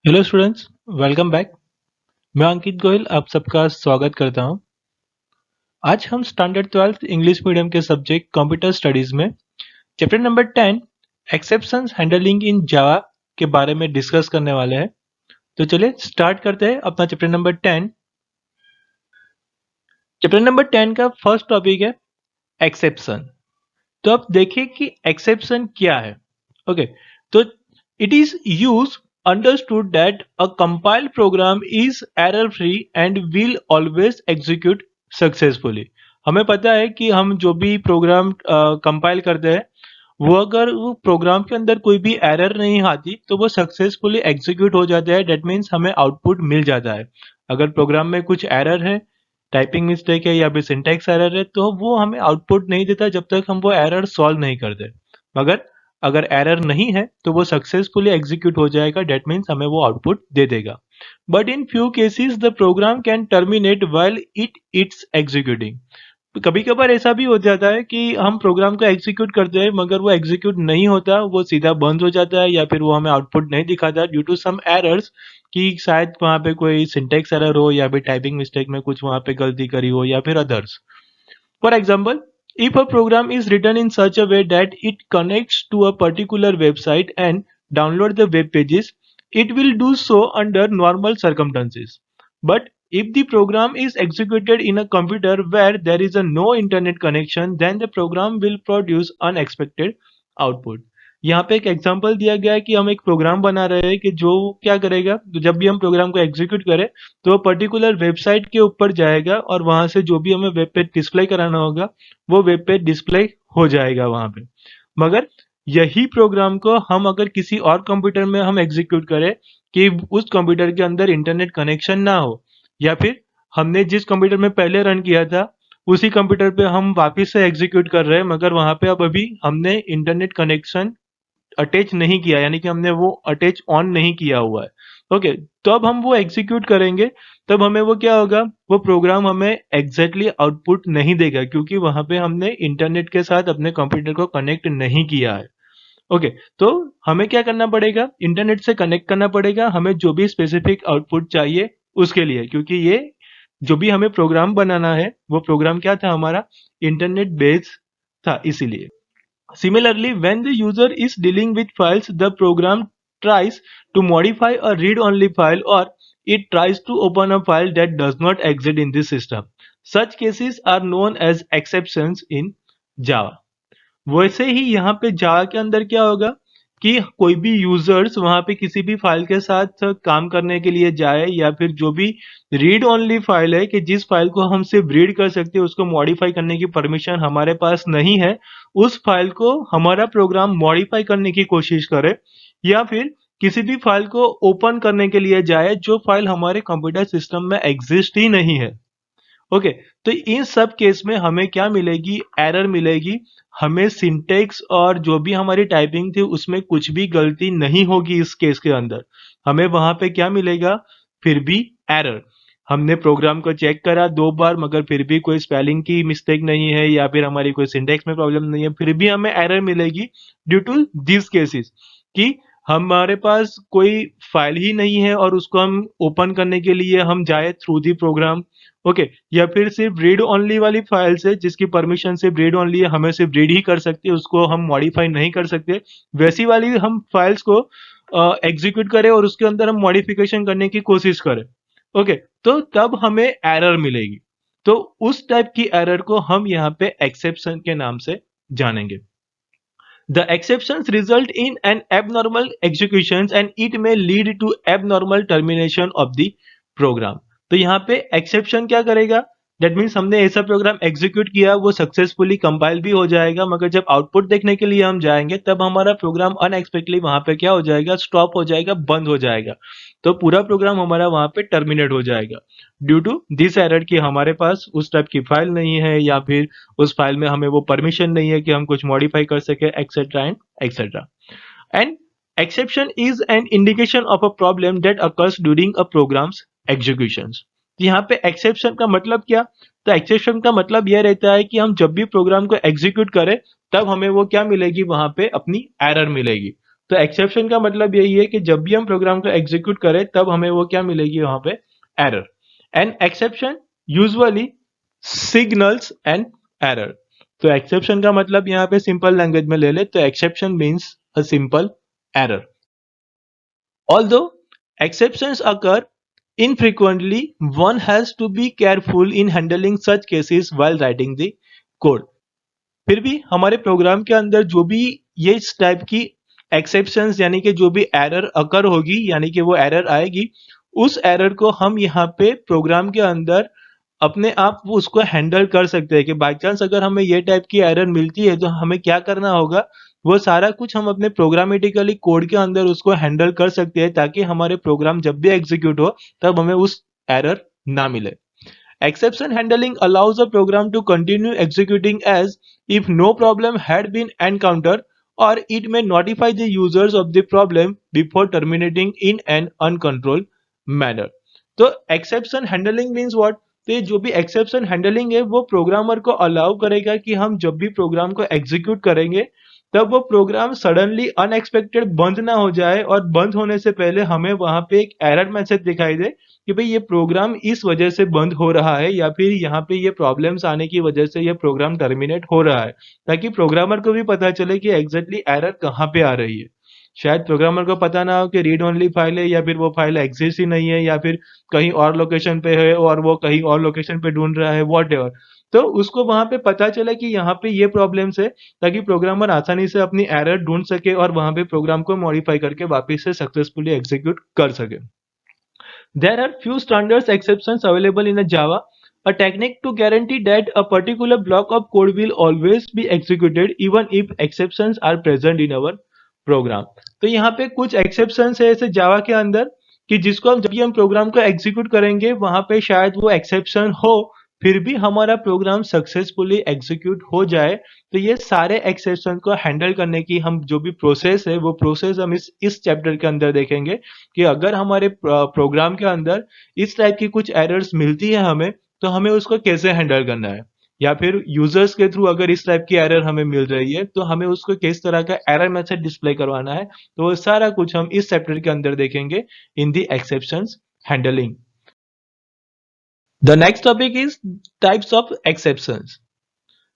Hello students, welcome back. मैं अंकित गोयल आप सबका स्वागत करता हूं। आज हम स्टैंडर्ड 12th इंग्लिश मीडियम के सब्जेक्ट कंप्यूटर स्टडीज में chapter number 10 exceptions handling in Java के बारे में डिस्कस करने वाले हैं। तो चलिए स्टार्ट करते हैं अपना चैप्टर नंबर 10। चैप्टर नंबर 10 का फर्स्ट टॉपिक है एक्सेप्शन। तो अब देखिए कि एक्सेप्शन क्या है। ओके, तो it is use understood that a compiled program is error free and will always execute successfully। हमें पता है कि हम जो भी प्रोग्राम कंपाइल करते हैं वो अगर वो प्रोग्राम के अंदर कोई भी एरर नहीं आती तो वो सक्सेसफुली एग्जीक्यूट हो जाता है। डेट मीन्स हमें आउटपुट मिल जाता है। अगर प्रोग्राम में कुछ एरर है, टाइपिंग मिस्टेक है या फिर सिंटैक्स एरर है, तो वो हमें आउटपुट नहीं देता जब तक हम वो एरर सॉल्व नहीं करते। मगर अगर एरर नहीं है तो वो सक्सेसफुली एग्जीक्यूट हो जाएगा। डेट मीन्स हमें वो आउटपुट दे देगा। But in few cases the program can terminate while it's executing. कभी कभार ऐसा भी हो जाता है कि हम प्रोग्राम को एग्जीक्यूट करते हैं मगर वो एग्जीक्यूट नहीं होता, वो सीधा बंद हो जाता है या फिर वो हमें आउटपुट नहीं दिखाता ड्यू टू सम एरर्स, कि शायद वहाँ पे कोई सिंटेक्स एरर हो या फिर टाइपिंग मिस्टेक में कुछ वहाँ पे गलती करी हो या फिर others. For example, if a program is written in such a way that it connects to a particular website and download the web pages, it will do so under normal circumstances. But if the program is executed in a computer where there is a no internet connection, then the program will produce unexpected output. यहाँ पे एक example दिया गया है कि हम एक programme बना रहे हैं कि जो क्या करेगा, तो जब भी हम प्रोग्राम को एग्जीक्यूट करें तो पर्टिकुलर वेबसाइट के ऊपर जाएगा और वहां से जो भी हमें वेब पेज डिस्प्ले कराना होगा वो वेब पेज डिस्प्ले हो जाएगा वहां पे। मगर यही प्रोग्राम को हम अगर किसी और कंप्यूटर में हम एग्जीक्यूट करें कि उस कंप्यूटर के अंदर इंटरनेट कनेक्शन ना हो, या फिर हमने जिस कंप्यूटर में पहले रन किया था उसी कंप्यूटर पे हम वापस से एग्जीक्यूट कर रहे हैं मगर वहां पे अब अभी हमने इंटरनेट कनेक्शन अटैच नहीं किया, यानी कि हमने वो अटैच ऑन नहीं किया हुआ है। ओके, तो अब हम वो एग्जीक्यूट करेंगे तब हमें वो क्या होगा, वो प्रोग्राम हमें एग्जैक्टली आउटपुट नहीं देगा क्योंकि वहां पे हमने इंटरनेट के साथ अपने कंप्यूटर को कनेक्ट नहीं किया है। ओके, तो हमें क्या करना पड़ेगा, इंटरनेट से कनेक्ट करना पड़ेगा हमें जो भी स्पेसिफिक आउटपुट चाहिए उसके लिए, क्योंकि ये जो भी हमें प्रोग्राम बनाना है वो प्रोग्राम क्या था, हमारा इंटरनेट बेस्ड था, इसीलिए। Similarly, when the user is dealing with files, the program tries to modify a read-only file or it tries to open a file that does not exist in this system. Such cases are known as exceptions in Java. वैसे ही यहाँ पे जावा के अंदर क्या होगा कि कोई भी यूजर्स वहां पे किसी भी फाइल के साथ काम करने के लिए जाए या फिर जो भी रीड ओनली फाइल है कि जिस फाइल को हम सिर्फ रीड कर सकते हैं, उसको मॉडिफाई करने की परमिशन हमारे पास नहीं है, उस फाइल को हमारा प्रोग्राम मॉडिफाई करने की कोशिश करे, या फिर किसी भी फाइल को ओपन करने के लिए जाए जो फाइल हमारे कंप्यूटर सिस्टम में एग्जिस्ट ही नहीं है। ओके, तो इन सब केस में हमें क्या मिलेगी, एरर मिलेगी। हमें सिंटेक्स और जो भी हमारी टाइपिंग थी उसमें कुछ भी गलती नहीं होगी इस केस के अंदर। हमें वहां पे क्या मिलेगा, फिर भी एरर। हमने प्रोग्राम को चेक करा 2 बार मगर फिर भी कोई स्पेलिंग की मिस्टेक नहीं है या फिर हमारी कोई सिंटेक्स में प्रॉब्लम नहीं है, फिर भी हमें एरर मिलेगी ड्यू टू दिस केसेस कि हमारे पास कोई फाइल ही नहीं है और उसको हम ओपन करने के लिए हम जाए थ्रू दी प्रोग्राम। ओके, या फिर सिर्फ रीड ओनली वाली फाइल्स है जिसकी परमिशन सिर्फ रीड ओनली है, हमें सिर्फ रीड ही कर सकते हैं, उसको हम मॉडिफाई नहीं कर सकते, वैसी वाली हम फाइल्स को एग्जीक्यूट करें और उसके अंदर हम मॉडिफिकेशन करने की कोशिश करें। ओके, तो तब हमें एरर मिलेगी। तो उस टाइप की एरर को हम यहाँ पे एक्सेप्शन के नाम से जानेंगे। The exceptions result in an abnormal executions and it may lead to abnormal termination of the program। तो यहाँ पे एक्सेप्शन क्या करेगा, दैट मीन्स हमने ऐसा प्रोग्राम एग्जीक्यूट किया, वो सक्सेसफुली कंपाइल भी हो जाएगा मगर जब आउटपुट देखने के लिए हम जाएंगे तब हमारा प्रोग्राम अनएक्सपेक्टली वहां पे क्या हो जाएगा, स्टॉप हो जाएगा, बंद हो जाएगा। तो पूरा प्रोग्राम हमारा वहां पे टर्मिनेट हो जाएगा ड्यू टू दिस एरर कि हमारे पास उस टाइप की फाइल नहीं है या फिर उस फाइल में हमें वो परमिशन नहीं है कि हम कुछ मॉडिफाई कर सके, etcetera and etcetera. And exception is an indication of a problem that occurs during a program's executions। यहाँ पे एक्सेप्शन का मतलब क्या, तो एक्सेप्शन का मतलब यह रहता है कि हम जब भी प्रोग्राम को एग्जीक्यूट करें तब हमें वो क्या मिलेगी, वहां पे अपनी एरर मिलेगी। तो एक्सेप्शन का मतलब यही है कि जब भी हम प्रोग्राम को एग्जीक्यूट करें तब हमें वो क्या मिलेगी वहां पे, error. And exception usually signals and error. तो एक्सेप्शन का मतलब यहाँ पे सिंपल लैंग्वेज में ले ले तो exception means a simple error. Although exceptions occur infrequently, one has to be careful in handling such cases while writing the code. फिर भी हमारे प्रोग्राम के अंदर जो भी ये इस टाइप की एक्सेप्शंस यानी कि जो भी एरर अकर होगी यानी कि वो एरर आएगी, उस एरर को हम यहाँ पे प्रोग्राम के अंदर अपने आप वो उसको हैंडल कर सकते हैं कि बाय चांस अगर हमें ये टाइप की एरर मिलती है तो हमें क्या करना होगा, वो सारा कुछ हम अपने प्रोग्रामेटिकली कोड के अंदर उसको हैंडल कर सकते हैं ताकि हमारे प्रोग्राम जब भी एग्जीक्यूट हो तब हमें उस एरर ना मिले. Exception handling allows a program to continue executing as if no problem had been encountered, or it may notify the users of the problem before terminating in an uncontrolled manner. तो exception handling means what? तो ये जो भी exception handling है वो programmer को allow करेगा कि हम जब भी प्रोग्राम को एग्जीक्यूट करेंगे तब वो प्रोग्राम सडनली अनएक्सपेक्टेड बंद ना हो जाए और बंद होने से पहले हमें वहां पे एक एरर मैसेज दिखाई दे कि भाई ये प्रोग्राम इस वजह से बंद हो रहा है या फिर यहाँ पे ये प्रॉब्लम्स आने की वजह से ये प्रोग्राम टर्मिनेट हो रहा है, ताकि प्रोग्रामर को भी पता चले कि एग्जैक्टली एरर कहाँ पे आ रही है. शायद प्रोग्रामर को पता ना हो कि रीड ओनली फाइल है या फिर वो फाइल एग्जिस्ट ही नहीं है या फिर कहीं और लोकेशन पे है और वो कहीं और लोकेशन पे ढूंढ रहा है, वॉट एवर. तो उसको वहां पे पता चला कि यहाँ पे ये प्रॉब्लम्स है ताकि प्रोग्रामर आसानी से अपनी एरर ढूंढ सके और वहां पे प्रोग्राम को मॉडिफाई करके वापस से सक्सेसफुली एग्जीक्यूट कर सके. There are few standard exceptions available in a Java, a technique to guarantee that a particular block of code will always be executed even if exceptions are present in our program. तो यहाँ पे कुछ exceptions है ऐसे Java के अंदर कि जिसको हम जब भी हम प्रोग्राम को एग्जीक्यूट करेंगे वहां पे शायद वो एक्सेप्शन हो फिर भी हमारा प्रोग्राम सक्सेसफुली एग्जीक्यूट हो जाए. तो ये सारे एक्सेप्शन को हैंडल करने की हम जो भी प्रोसेस है वो प्रोसेस हम इस चैप्टर के अंदर देखेंगे कि अगर हमारे प्रोग्राम के अंदर इस टाइप की कुछ एरर्स मिलती है हमें तो हमें उसको कैसे हैंडल करना है, या फिर यूजर्स के थ्रू अगर इस टाइप की एरर हमें मिल रही है तो हमें उसको किस तरह का एरर मैसेज डिस्प्ले करवाना है. तो वो सारा कुछ हम इस चैप्टर के अंदर देखेंगे in the exceptions handling. The next topic is types of exceptions.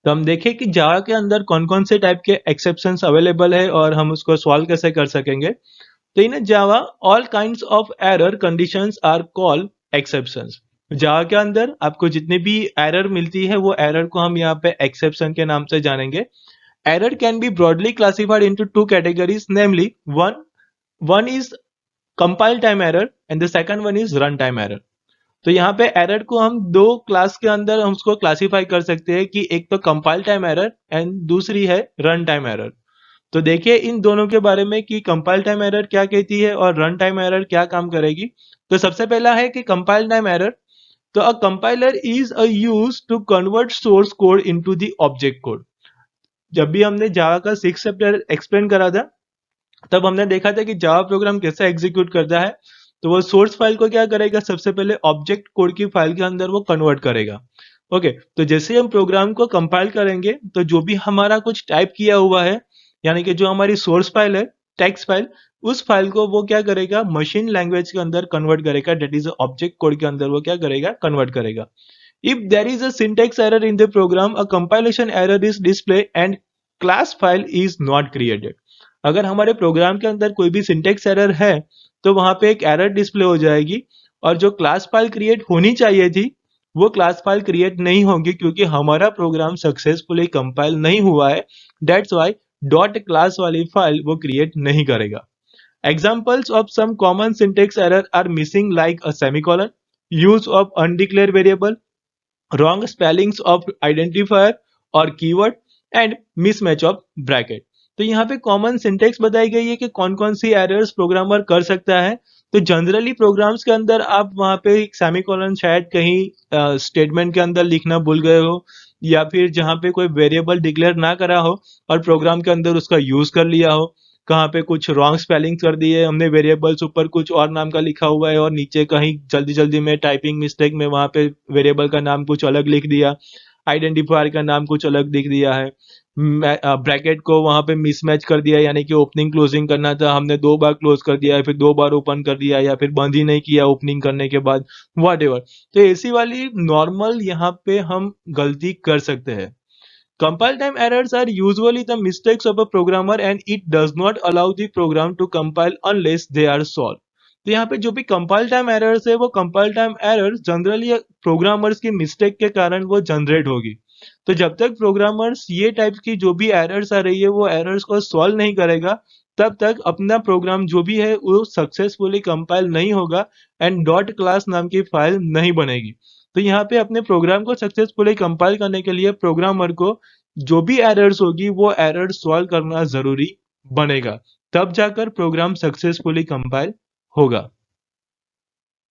तो हम देखें कि जावा के अंदर कौन कौन से टाइप के एक्सेप्शंस अवेलेबल है और हम उसको सॉल्व कैसे कर सकेंगे. तो in Java all kinds of error conditions are called exceptions. Java के अंदर आपको जितनी भी एरर मिलती है वो एरर को हम यहाँ पे एक्सेप्शन के नाम से जानेंगे. Error can be broadly classified into two categories, namely one is compile time error and the second one is run time error. तो यहाँ पे एरर को हम दो क्लास के अंदर हम उसको क्लासिफाई कर सकते हैं कि एक तो कंपाइल टाइम एरर एंड दूसरी है रन टाइम एरर. तो देखिए इन दोनों के बारे में कि कंपाइल टाइम एरर क्या कहती है और रन टाइम एरर क्या काम करेगी. तो सबसे पहला है कि कंपाइल टाइम एरर. तो a compiler is a use to convert source code into the object code. जब भी हमने जावा का 6 चैप्टर एक्सप्लेन करा था तब हमने देखा था कि जावा प्रोग्राम कैसे एग्जीक्यूट करता है. तो वो सोर्स फाइल को क्या करेगा, सबसे पहले ऑब्जेक्ट कोड की फाइल के अंदर वो कन्वर्ट करेगा. ओके, तो जैसे हम प्रोग्राम को कंपाइल करेंगे तो जो भी हमारा कुछ टाइप किया हुआ है यानी कि जो हमारी सोर्स फाइल है टेक्स्ट फाइल, उस फाइल को वो क्या करेगा मशीन लैंग्वेज के अंदर कन्वर्ट करेगा, डेट इज ऑब्जेक्ट कोड के अंदर वो क्या करेगा कन्वर्ट करेगा. If there is a syntax error in the program, a compilation error is display and class file is not created. अगर हमारे प्रोग्राम के अंदर कोई भी सिंटैक्स एरर है तो वहां पे एक एरर डिस्प्ले हो जाएगी और जो क्लास फाइल क्रिएट होनी चाहिए थी वो क्लास फाइल क्रिएट नहीं होगी क्योंकि हमारा प्रोग्राम सक्सेसफुली कंपाइल नहीं हुआ है. दैट्स व्हाई डॉट क्लास वाली फाइल वो क्रिएट नहीं करेगा. Examples of some common syntax error are missing like a semicolon, use of undeclared variable, wrong spellings of identifier और keyword and mismatch of bracket. तो यहाँ पे कॉमन सिंटेक्स बताई गई है कि कौन कौन सी एरर्स प्रोग्रामर कर सकता है. तो जनरली प्रोग्राम्स के अंदर आप वहां पे एक सेमीकोलन शायद कहीं स्टेटमेंट के अंदर लिखना भूल गए हो या फिर जहां पे कोई वेरिएबल डिक्लेयर ना करा हो और प्रोग्राम के अंदर उसका यूज कर लिया हो, कहाँ पे कुछ रॉन्ग स्पेलिंग कर दिए हमने, वेरिएबल्स ऊपर कुछ और नाम का लिखा हुआ है और नीचे कहीं जल्दी जल्दी में टाइपिंग मिस्टेक में वहां पे वेरिएबल का नाम कुछ अलग लिख दिया. आइडेंटिफायर का नाम कुछ अलग दिख दिया है, ब्रैकेट को वहां पे मिसमैच कर दिया, यानी कि ओपनिंग क्लोजिंग करना था, हमने 2 बार क्लोज कर दिया, फिर 2 बार ओपन कर दिया, या फिर बंद ही नहीं किया ओपनिंग करने के बाद, वट एवर। तो ऐसी वाली नॉर्मल यहाँ पे हम गलती कर सकते हैं। Compile time errors are usually the mistakes of a programmer and it does not allow the program to compile unless they are solved. तो यहाँ पे जो भी कंपाइल टाइम एरर्स है वो compile time errors generally programmers की mistake के कारण वो जनरेट होगी। तो जब तक प्रोग्रामर्स ये टाइप की जो भी एरर्स आ रही है वो एरर्स को सॉल्व नहीं करेगा, तब तक अपना प्रोग्राम जो भी है वो सक्सेसफुली कंपाइल नहीं होगा एंड डॉट क्लास नाम की फाइल नहीं बनेगी। तो यहाँ पे अपने प्रोग्राम को सक्सेसफुली कंपाइल करने के लिए प्रोग्रामर को जो भी एरर्स होगी वो एरर सॉल्व करना जरूरी बनेगा, तब जाकर प्रोग्राम सक्सेसफुली कंपाइल होगा।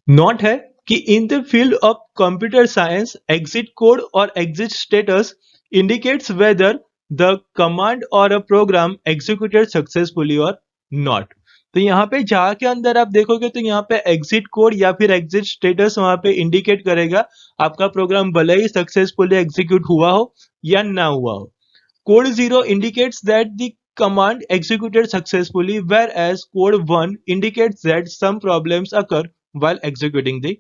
नोट है कि in the field of computer science exit code और exit status indicates whether the command और अ प्रोग्राम एग्जीक्यूटेड सक्सेसफुली और नॉट। तो यहाँ पे जहाँ के अंदर आप देखोगे तो यहाँ पे एग्जिट कोड या फिर एग्जिट स्टेटस वहां पे इंडिकेट करेगा आपका प्रोग्राम भले ही सक्सेसफुली एग्जीक्यूट हुआ हो या ना हुआ हो। Code 0 indicates that the command executed successfully, whereas code 1 indicates that some problems occur while executing the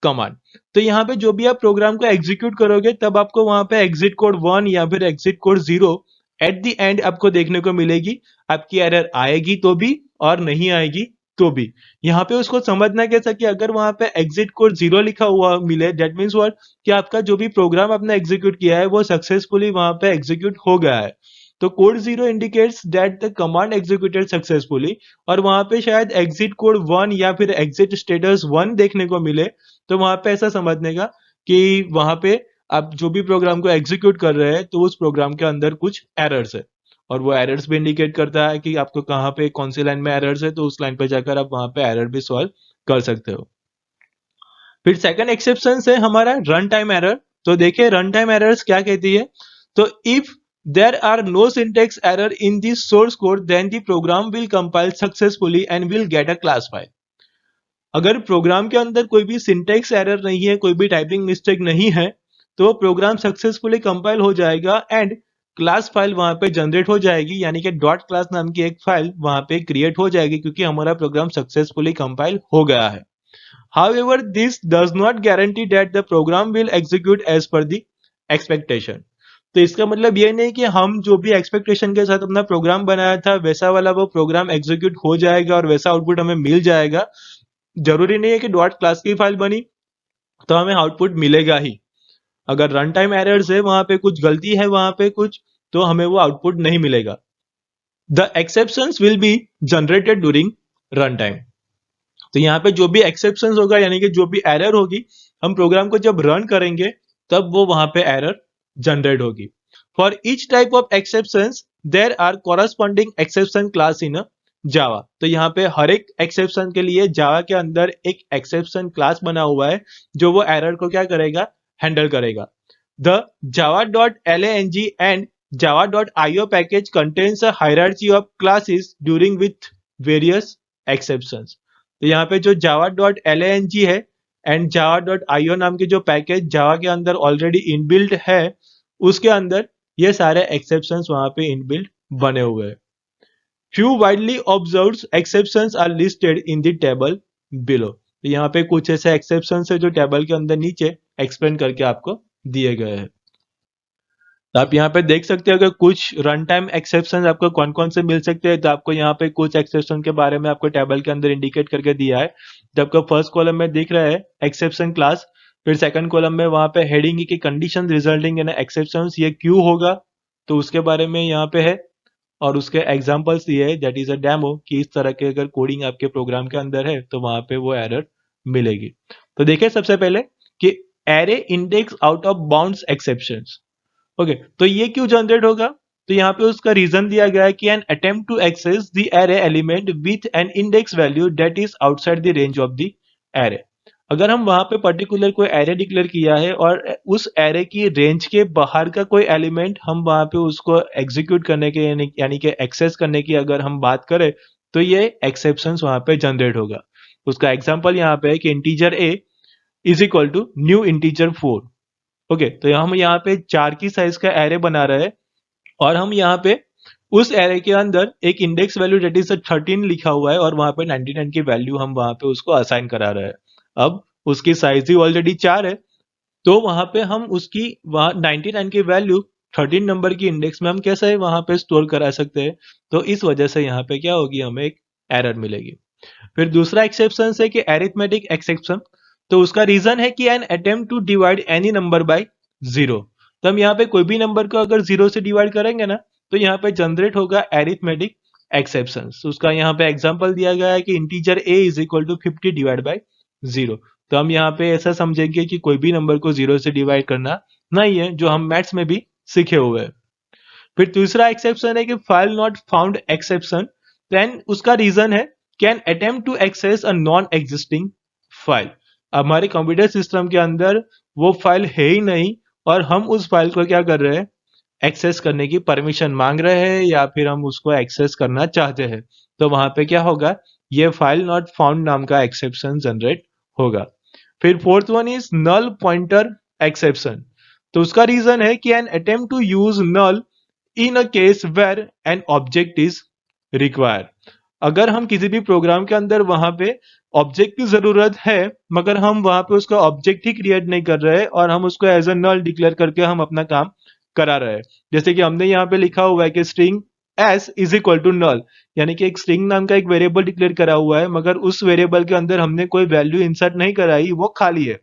command. तो यहाँ पे जो भी आप प्रोग्राम को एग्जीक्यूट करोगे तब आपको वहां पे एग्जिट कोड 1 या फिर exit code 0 at the end आपको देखने को मिलेगी। आपकी एरर आएगी तो भी और नहीं आएगी तो भी। यहाँ पे उसको समझना कैसा कि अगर वहां पे एग्जिट कोड 0 लिखा हुआ मिले, दैट मीन्स व्हाट कि आपका जो भी प्रोग्राम आपने एग्जीक्यूट किया है वो सक्सेसफुली वहां पे एग्जीक्यूट हो गया है। तो code 0 indicates that the command executed successfully, और वहां पे शायद एग्जिट कोड 1 या फिर एग्जिट स्टेटस 1 देखने को मिले, तो वहां पे ऐसा समझने का कि वहां पे आप जो भी प्रोग्राम को एग्जीक्यूट कर रहे हैं तो उस प्रोग्राम के अंदर कुछ एरर्स है, और वो एरर्स भी इंडिकेट करता है कि आपको कहाँ पे कौन सी लाइन में एरर्स है, तो उस लाइन पे जाकर आप वहां पे एरर भी सॉल्व कर सकते हो। फिर सेकंड एक्सेप्शन है हमारा रन टाइम एरर। तो देखिए रन टाइम एरर्स क्या कहती है। तो if there are no syntax error in the source code then the program will compile successfully and will get a class file. अगर प्रोग्राम के अंदर कोई भी सिंटेक्स एरर नहीं है, कोई भी टाइपिंग मिस्टेक नहीं है, तो प्रोग्राम सक्सेसफुली कंपाइल हो जाएगा एंड क्लास फाइल वहां पे जनरेट हो जाएगी, यानी कि डॉट क्लास नाम की एक फाइल वहां पे क्रिएट हो जाएगी क्योंकि हमारा प्रोग्राम सक्सेसफुली कंपाइल हो गया है। However, this does not guarantee that the program will execute as per the expectation. तो इसका मतलब ये नहीं कि हम जो भी एक्सपेक्टेशन के साथ अपना प्रोग्राम बनाया था वैसा वाला वो प्रोग्राम एग्जीक्यूट हो जाएगा और वैसा आउटपुट हमें मिल जाएगा। जरूरी नहीं है कि डॉट क्लास की फाइल बनी तो हमें आउटपुट मिलेगा ही। अगर रन टाइम एरर्स है, वहां पे कुछ गलती है, वहां पे कुछ, तो हमें वो आउटपुट नहीं मिलेगा। The exceptions will be generated during run time. तो यहाँ पे जो भी एक्सेप्शंस होगा यानी कि जो भी एरर होगी, हम प्रोग्राम को जब रन करेंगे तब वो वहां पे एरर जनरेट होगी। For each type of exceptions there are corresponding exception class in Java. तो यहाँ पे हर एक एक्सेप्शन के लिए जावा के अंदर एक एक्सेप्शन क्लास बना हुआ है जो वो एरर को क्या करेगा, हैंडल करेगा। The java.lang and java.io package contains a hierarchy of classes during with various exceptions. तो यहाँ पे जो java.lang है एंड java.io नाम के जो पैकेज जावा के अंदर ऑलरेडी इनबिल्ट है, उसके अंदर ये सारे एक्सेप्शंस वहां पे इनबिल्ट बने हुए हैं। Few widely observed exceptions are listed in the table below. तो यहाँ पे कुछ ऐसे एक्सेप्शंस है जो टेबल के अंदर नीचे एक्सप्लेन करके आपको दिए गए हैं। तो आप यहाँ पे देख सकते हो कि कुछ रन टाइम एक्सेप्शन आपको कौन कौन से मिल सकते हैं। तो आपको यहाँ पे कुछ एक्सेप्शन के बारे में आपको टेबल के अंदर इंडिकेट करके दिया है। तो आपको फर्स्ट कॉलम में दिख रहा है एक्सेप्शन क्लास, फिर सेकंड कॉलम में वहां पे हेडिंग की कंडीशन रिजल्टिंग इन एक्सेप्शन, ये क्यों होगा तो उसके बारे में यहाँ पे है, और उसके एग्जाम्पल्स दिए है, दैट इज अ डेमो कि इस तरह के अगर कोडिंग आपके प्रोग्राम के अंदर है तो वहां पे वो एरर मिलेगी। तो देखिए सबसे पहले कि array index out of bounds exceptions. Okay, तो ये क्यों जनरेट होगा, तो यहाँ पे उसका रीजन दिया गया है कि an attempt to access the array element with an index value that is outside the range of the array. अगर हम वहां पे पर्टिकुलर कोई एरे डिक्लेयर किया है और उस एरे की रेंज के बाहर का कोई एलिमेंट हम वहां पे उसको एग्जीक्यूट करने के यानी कि एक्सेस करने की अगर हम बात करें तो ये एक्सेप्शंस वहां पे जनरेट होगा। उसका एग्जांपल यहाँ पे है कि integer a is equal to new integer 4। Okay, तो हम यहाँ पे 4 की साइज का एरे बना रहे हैं और हम यहाँ पे उस एरे के अंदर एक इंडेक्स वैल्यू डेट इज 13 लिखा हुआ है और वहां पे 99 की वैल्यू हम वहां पे उसको असाइन करा रहे हैं। अब उसकी साइज ही ऑलरेडी 4 है, तो वहां पे हम उसकी वहां 99 की वैल्यू 13 नंबर की इंडेक्स में हम कैसे वहां पे स्टोर करा सकते हैं। तो इस वजह से यहाँ पे क्या होगी, हमें एक एरर मिलेगी। फिर दूसरा एक्सेप्शन है कि एरिथमेटिक एक्सेप्शन। तो उसका रीजन है कि an attempt to divide any number by zero. तो हम यहाँ पे कोई भी नंबर को अगर जीरो से डिवाइड करेंगे ना, तो यहाँ पे जनरेट होगा एरिथमेटिक एक्सेप्शन। उसका यहाँ पे एग्जांपल दिया गया है कि integer a is equal to 50 divide by zero. तो हम यहाँ पे ऐसा समझेंगे कि कोई भी नंबर को जीरो से डिवाइड करना नहीं है, जो हम मैथ्स में भी सीखे हुए हैं। फिर दूसरा एक्सेप्शन है कि file not found exception. Then उसका रीजन है can attempt to access a non existing file. हमारे कंप्यूटर सिस्टम के अंदर वो फाइल है ही नहीं और हम उस फाइल को क्या कर रहे हैं, एक्सेस करने की परमिशन मांग रहे हैं या फिर हम उसको एक्सेस करना चाहते हैं। तो वहां पे क्या होगा, ये फाइल नॉट फाउंड नाम का एक्सेप्शन जनरेट होगा। फिर fourth one is null pointer exception. तो उसका रीजन है कि an attempt to use null in a case where an object is require. अगर हम किसी भी प्रोग्राम के अंदर वहां पे ऑब्जेक्ट की जरूरत है मगर हम वहां पे उसका ऑब्जेक्ट ही क्रिएट नहीं कर रहे और हम उसको एज अ नल डिक्लेयर करके हम अपना काम करा रहे हैं। जैसे कि हमने यहाँ पे लिखा हुआ है कि string s is equal to null, यानी कि एक स्ट्रिंग नाम का एक वेरिएबल डिक्लेयर करा हुआ है मगर उस वेरिएबल के अंदर हमने कोई वैल्यू इंसर्ट नहीं कराई, वो खाली है।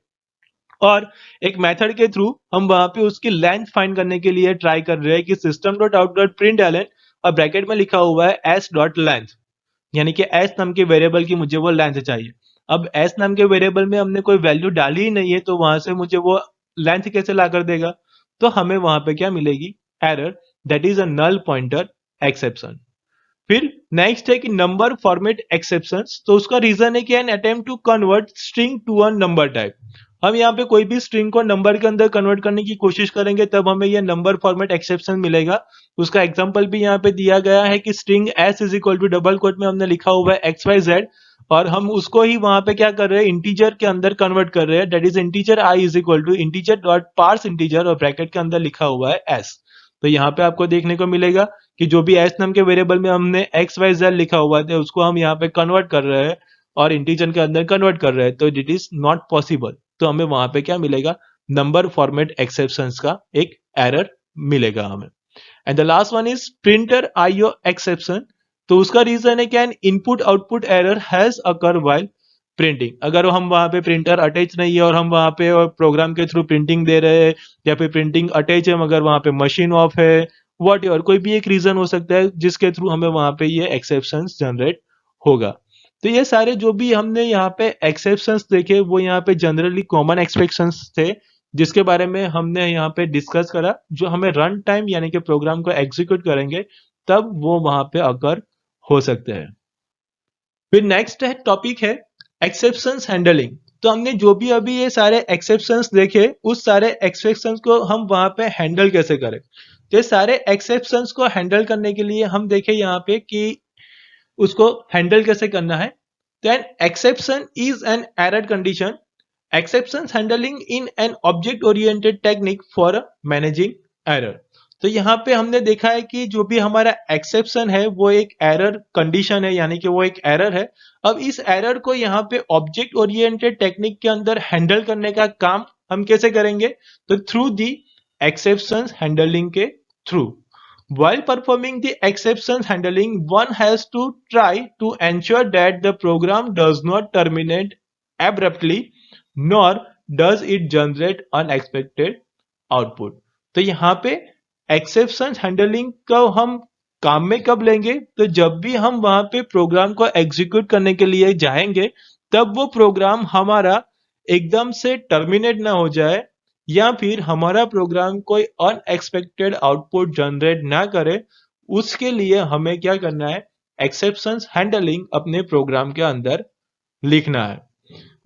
और एक मेथड के थ्रू हम वहां पे उसकी लेंथ फाइंड करने के लिए ट्राई कर रहे हैं कि system dot out dot println और ब्रैकेट में लिखा हुआ है एस डॉट लेंथ, यानी कि एस नाम के वेरिएबल की मुझे वो लेंथ चाहिए। अब एस नाम के वेरिएबल में हमने कोई वैल्यू डाली ही नहीं है, तो वहां से मुझे वो लेंथ कैसे ला कर देगा। तो हमें वहां पे क्या मिलेगी, error, that is a null pointer exception. फिर नेक्स्ट है कि नंबर फॉर्मेट एक्सेप्शंस। तो उसका रीजन है कि an attempt to convert string to a number type. हम यहाँ पे कोई भी स्ट्रिंग को नंबर के अंदर कन्वर्ट करने की कोशिश करेंगे तब हमें यह नंबर फॉर्मेट एक्सेप्शन मिलेगा। उसका एग्जांपल भी यहाँ पे दिया गया है कि string s is equal to double quote में हमने लिखा हुआ है एक्स वाई जेड और हम उसको ही वहां पे क्या कर रहे हैं, इंटीजर के अंदर कन्वर्ट कर रहे हैं, that is integer I is equal to integer dot parse integer और ब्रैकेट के अंदर लिखा हुआ है एस। तो यहाँ पे आपको देखने को मिलेगा कि जो भी एस नाम के वेरिएबल में हमने एक्स वाई जेड लिखा हुआ था उसको हम यहाँ पे कन्वर्ट कर रहे हैं और इंटीजर के अंदर कन्वर्ट कर रहे हैं, तो इट इज नॉट पॉसिबल। तो हमें वहां पे क्या मिलेगा, नंबर फॉर्मेट एक्सेप्शंस का एक एरर मिलेगा हमें। And the last one is printer IO exception. तो उसका रीजन है कि N input output error has occur while printing. अगर हम वहां पे प्रिंटर अटैच नहीं है और हम वहां पे प्रोग्राम के थ्रू प्रिंटिंग दे रहे हैं या फिर प्रिंटिंग अटैच है मगर वहां पे मशीन ऑफ है, वॉट एवर कोई भी एक रीजन हो सकता है जिसके थ्रू हमें वहां पे ये एक्सेप्शंस जनरेट होगा। तो ये सारे जो भी हमने यहाँ पे एक्सेप्शंस देखे वो यहाँ पे जनरली कॉमन एक्सपेक्शंस थे जिसके बारे में हमने यहाँ पे डिस्कस करा, जो हमें रन टाइम यानी कि प्रोग्राम को एग्जीक्यूट करेंगे तब वो वहां पे अकर हो सकते हैं। फिर नेक्स्ट है टॉपिक है एक्सेप्शंस हैंडलिंग। तो हमने जो भी अभी ये सारे एक्सेप्शंस देखे उस सारे एक्सेप्शंस को हम वहां पे हैंडल कैसे करें। तो ये सारे एक्सेप्शंस को हैंडल करने के लिए हम देखें यहाँ पे कि उसको हैंडल कैसे करना है। Then exception is an error condition. Exceptions handling in an object oriented technique for managing error. तो यहाँ पे हमने देखा है कि जो भी हमारा एक्सेप्शन है वो एक एरर कंडीशन है, यानी कि वो एक एरर है। अब इस एरर को यहाँ पे ऑब्जेक्ट ओरिएंटेड टेक्निक के अंदर हैंडल करने का काम हम कैसे करेंगे, तो थ्रू दी एक्सेप्शंस हैंडलिंग के through. While performing the exceptions handling, one has to try to ensure that the program does not terminate abruptly nor does it generate unexpected output। तो यहाँ पे एक्सेप्शन हैंडलिंग को हम काम में कब लेंगे, तो जब भी हम वहां पे प्रोग्राम को एग्जीक्यूट करने के लिए जाएंगे तब वो प्रोग्राम हमारा एकदम से टर्मिनेट ना हो जाए या फिर हमारा प्रोग्राम कोई अनएक्सपेक्टेड आउटपुट जनरेट ना करे। उसके लिए हमें क्या करना है, एक्सेप्शंस हैंडलिंग अपने प्रोग्राम के अंदर लिखना है।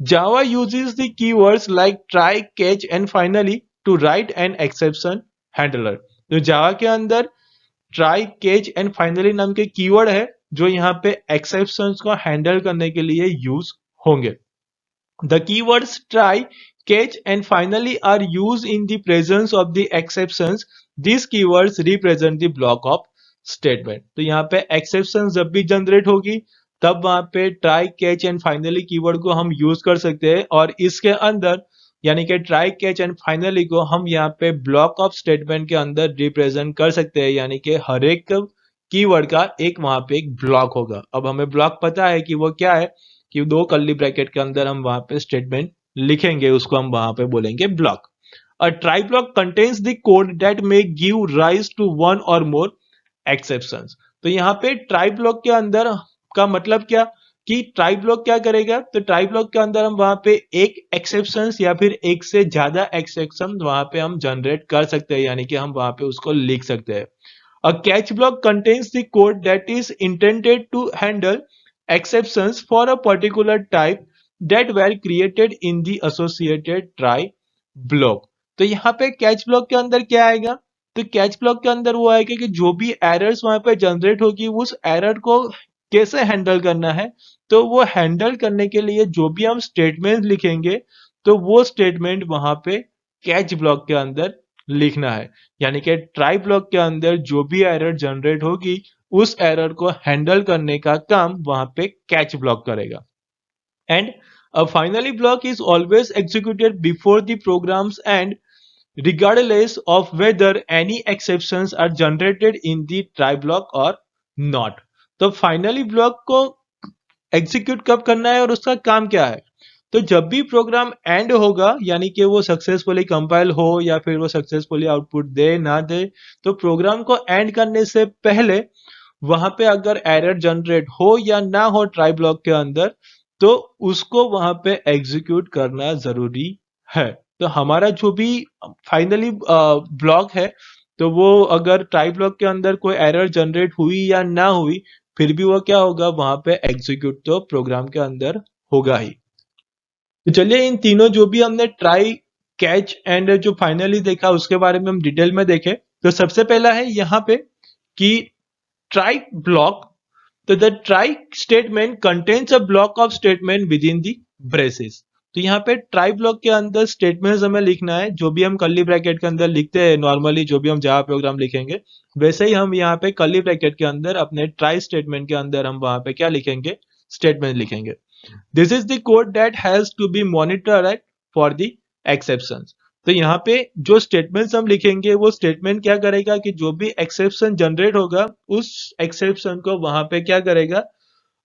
Java uses the keywords like try, catch and finally to write an exception handler। तो Java के अंदर try, catch and finally नाम के कीवर्ड है जो यहाँ पे एक्सेप्शंस को हैंडल करने के लिए यूज होंगे। The keywords try, catch and finally are used in the presence of the exceptions. These keywords represent the block of statement. तो यहाँ पे exceptions जब भी जनरेट होगी तब वहां पे try catch and finally keyword को हम यूज कर सकते हैं और इसके अंदर यानी कि ट्राई कैच एंड फाइनली को हम यहाँ पे ब्लॉक ऑफ स्टेटमेंट के अंदर रिप्रेजेंट कर सकते हैं, यानी कि हर एक कीवर्ड का एक वहां पे एक ब्लॉक होगा। अब हमें ब्लॉक पता है कि वो क्या है, कि दो कर्ली ब्रैकेट के अंदर हम वहां पे स्टेटमेंट लिखेंगे, उसको हम वहां पे बोलेंगे block. A try block contains the code that may give rise to one or more exceptions. तो यहाँ पे ट्राई ब्लॉक के अंदर का मतलब क्या कि ट्राई ब्लॉक क्या करेगा, तो ट्राई ब्लॉक के अंदर हम वहां पे एक एक्सेप्शंस या फिर एक से ज्यादा एक्सेप्शन वहां पे हम जनरेट कर सकते हैं, यानी कि हम वहां पे उसको लिख सकते हैं। A catch block contains the code that is intended to handle exceptions for a particular type that were created in the associated try block। तो यहाँ पे कैच ब्लॉक के अंदर क्या आएगा, तो कैच ब्लॉक के अंदर वो आएगा कि जो भी एरर्स वहां पे जनरेट होगी उस एरर को कैसे हैंडल करना है। तो वो हैंडल करने के लिए जो भी हम स्टेटमेंट लिखेंगे तो वो स्टेटमेंट वहां पे कैच ब्लॉक के अंदर लिखना है, यानी कि ट्राई ब्लॉक के अंदर जो भी एरर जनरेट होगी उस एरर को हैंडल करने का काम वहां पे कैच ब्लॉक करेगा। And a finally block is always executed before the programs and regardless of whether any exceptions are generated in the try block or not। तो फाइनली ब्लॉक को एग्जीक्यूट कब करना है और उसका काम क्या है, तो जब भी प्रोग्राम एंड होगा यानी कि वो सक्सेसफुली कंपाइल हो या फिर वो सक्सेसफुली आउटपुट दे ना दे, तो प्रोग्राम को एंड करने से पहले वहां पे अगर एरर जनरेट हो या ना हो ट्राई ब्लॉक के अंदर तो उसको वहां पे एग्जीक्यूट करना जरूरी है। तो हमारा जो भी फाइनली ब्लॉक है तो वो अगर ट्राई ब्लॉक के अंदर कोई एरर जनरेट हुई या ना हुई फिर भी वो क्या होगा, वहां पे एग्जीक्यूट तो प्रोग्राम के अंदर होगा ही। तो चलिए इन तीनों जो भी हमने ट्राई कैच एंड जो फाइनली देखा उसके बारे में हम डिटेल में देखें। तो सबसे पहला है यहाँ पे कि ट्राई ब्लॉक, तो the try statement contains a block of statement with in the braces. तो यहाँ पे ट्राई ब्लॉक के अंदर स्टेटमेंट्स हमें लिखना है, जो भी हम कर्ली ब्रैकेट के अंदर लिखते हैं नॉर्मली, जो भी हम जावा प्रोग्राम लिखेंगे वैसे ही हम यहाँ पे कर्ली ब्रैकेट के अंदर अपने ट्राई स्टेटमेंट के अंदर हम वहां पे क्या लिखेंगे, स्टेटमेंट लिखेंगे। This is the code that has to be monitored for the exceptions. तो यहाँ पे जो स्टेटमेंट्स हम लिखेंगे वो स्टेटमेंट क्या करेगा कि जो भी एक्सेप्शन जनरेट होगा उस एक्सेप्शन को वहां पे क्या करेगा,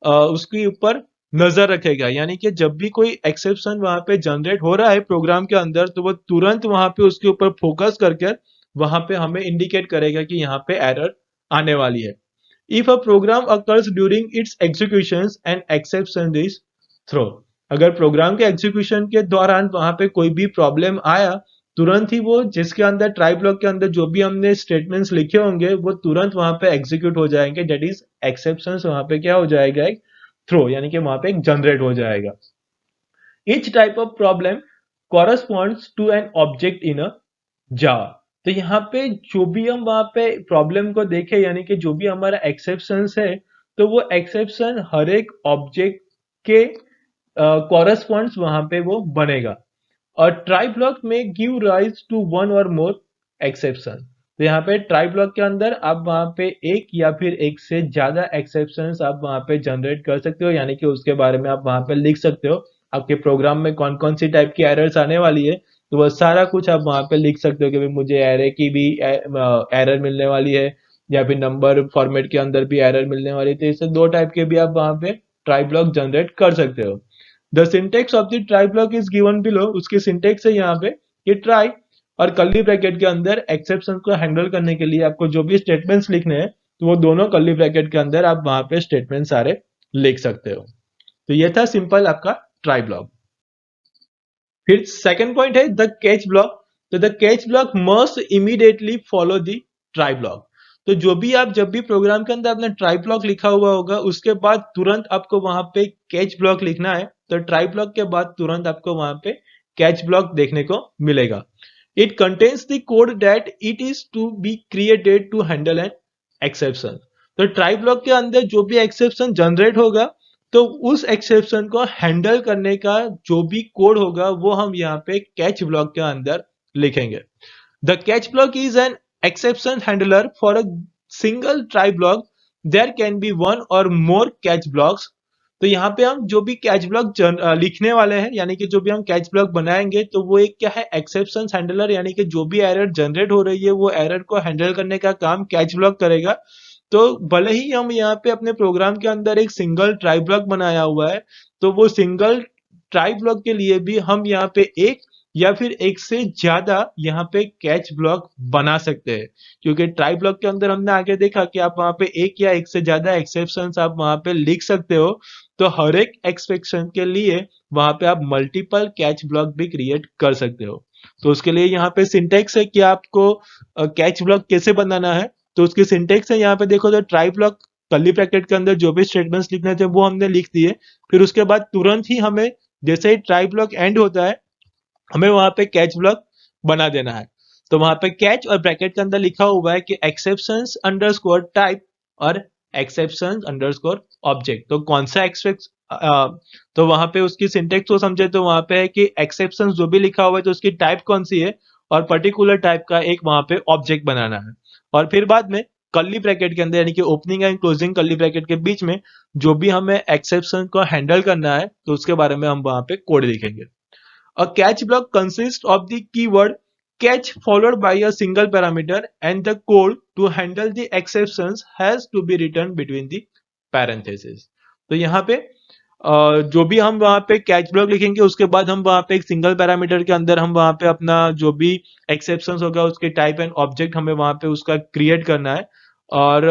उसके ऊपर नजर रखेगा, यानी कि जब भी कोई एक्सेप्शन वहां पे जनरेट हो रहा है प्रोग्राम के अंदर तो वो तुरंत वहां पे उसके ऊपर फोकस करके वहां पे हमें इंडिकेट करेगा कि यहाँ पे एरर आने वाली है। If a program occurs during its execution and exception is throw. अगर प्रोग्राम के एग्जीक्यूशन के दौरान वहां पे कोई भी प्रॉब्लम आया तुरंत ही वो जिसके अंदर ट्राई ब्लॉक के अंदर जो भी हमने स्टेटमेंट्स लिखे होंगे वो तुरंत वहां पे एग्जीक्यूट हो जाएंगे, दैट इज एक्सेप्शंस वहां पे क्या हो जाएगा, एक थ्रो, यानी कि वहां पे एक जनरेट हो जाएगा। Each type of problem corresponds to an object in a Java. तो यहाँ पे जो भी हम वहां पे प्रॉब्लम को देखें यानी कि जो भी हमारा एक्सेप्शंस है तो वो एक्सेप्शन हर एक ऑब्जेक्ट के कॉरस्पॉन्ड्स वहां पे वो बनेगा। और ट्राई ब्लॉक में give rise to one or more exception. तो यहाँ पे ट्राई ब्लॉक के अंदर आप वहां पे एक या फिर एक से ज्यादा एक्सेप्शंस आप वहां पे जनरेट कर सकते हो, यानी कि उसके बारे में आप वहां पे लिख सकते हो आपके प्रोग्राम में कौन कौन सी टाइप की एरर्स आने वाली है, तो वह सारा कुछ आप वहां पे लिख सकते हो कि भाई मुझे एरे की भी एरर मिलने वाली है या फिर नंबर फॉर्मेट के अंदर भी एरर मिलने वाली है, तो इससे दो टाइप के भी आप वहां पे ट्राई ब्लॉक जनरेट कर सकते हो। The syntax of the try block is given below. उसकी सिंटेक्स है यहाँ पे कि ट्राई और कर्ली ब्रैकेट के अंदर एक्सेप्शन को हैंडल करने के लिए आपको जो भी स्टेटमेंट्स लिखने हैं तो वो दोनों कर्ली ब्रैकेट के अंदर आप वहां पे स्टेटमेंट सारे लिख सकते हो। तो ये था सिंपल आपका ट्राई ब्लॉक। फिर सेकंड पॉइंट है द कैच ब्लॉक। तो the catch block must immediately follow the try block. तो जो भी आप जब भी प्रोग्राम के अंदर आपने ट्राई ब्लॉक लिखा हुआ होगा उसके बाद तुरंत आपको वहां पे कैच ब्लॉक लिखना है। तो ट्राई ब्लॉक के बाद तुरंत आपको वहां पे कैच ब्लॉक देखने को मिलेगा। It contains the code that it is to be created to handle an exception. तो ट्राई ब्लॉक के अंदर जो भी एक्सेप्शन जनरेट होगा तो उस एक्सेप्शन को हैंडल करने का जो भी कोड होगा वो हम यहाँ पे कैच ब्लॉक के अंदर लिखेंगे। The catch block is an exception handler for a single try block. There can be one or more catch blocks. तो यहाँ पे हम जो भी कैच ब्लॉक लिखने वाले हैं, यानी कि जो भी हम कैच ब्लॉक बनाएंगे, तो वो एक क्या है, एक्सेप्शन हैंडलर, यानी कि जो भी एरर जनरेट हो रही है वो एरर को हैंडल करने का काम कैच ब्लॉक करेगा। तो भले ही हम यहाँ पे अपने प्रोग्राम के अंदर एक सिंगल ट्राई ब्लॉक बनाया हुआ है, तो वो सिंगल ट्राई ब्लॉक के लिए भी हम यहाँ पे एक या फिर एक से ज्यादा यहाँ पे कैच ब्लॉक बना सकते हैं, क्योंकि ट्राई ब्लॉक के अंदर हमने आगे देखा कि आप वहां पे एक या एक से ज्यादा एक्सेप्शंस आप वहां पे लिख सकते हो। तो हर एक एक्सेप्शन के लिए वहां पे आप मल्टीपल कैच ब्लॉक भी क्रिएट कर सकते हो। तो उसके लिए यहाँ पे सिंटेक्स है कि आपको कैच ब्लॉक कैसे बनाना है। तो उसकी सिंटेक्स है, यहाँ पे देखो तो ट्राई ब्लॉक कर्ली ब्रैकेट के अंदर जो भी स्टेटमेंट्स लिखने थे वो हमने लिख दिए। फिर उसके बाद तुरंत ही हमें जैसे ही ट्राई ब्लॉक एंड होता है हमें वहां पे कैच ब्लॉक बना देना है। तो वहां पे कैच और ब्रैकेट के अंदर लिखा हुआ है कि एक्सेप्शंस अंडरस्कोर टाइप और एक्सेप्शंस अंडरस्कोर ऑब्जेक्ट। तो कौन सा एक्सेप्ट, तो वहां पे उसकी सिंटेक्स को समझे तो वहां पे है कि एक्सेप्शंस जो भी लिखा हुआ है तो उसकी टाइप कौन सी है, और पर्टिकुलर टाइप का एक वहां पे ऑब्जेक्ट बनाना है। और फिर बाद में कर्ली ब्रैकेट के अंदर, यानी कि opening and closing curly bracket के बीच में जो भी हमें एक्सेप्शन को हैंडल करना है तो उसके बारे में हम वहां पे कोड लिखेंगे। A catch block consists of the keyword catch followed by a single parameter, and the code to handle the exceptions has to be written between the parentheses। तो यहाँ पे जो भी हम वहां पे कैच ब्लॉक लिखेंगे उसके बाद हम वहां पे एक सिंगल पैरामीटर के अंदर हम वहां पे अपना जो भी एक्सेप्शंस होगा उसके टाइप एंड ऑब्जेक्ट हमें वहां पे उसका क्रिएट करना है। और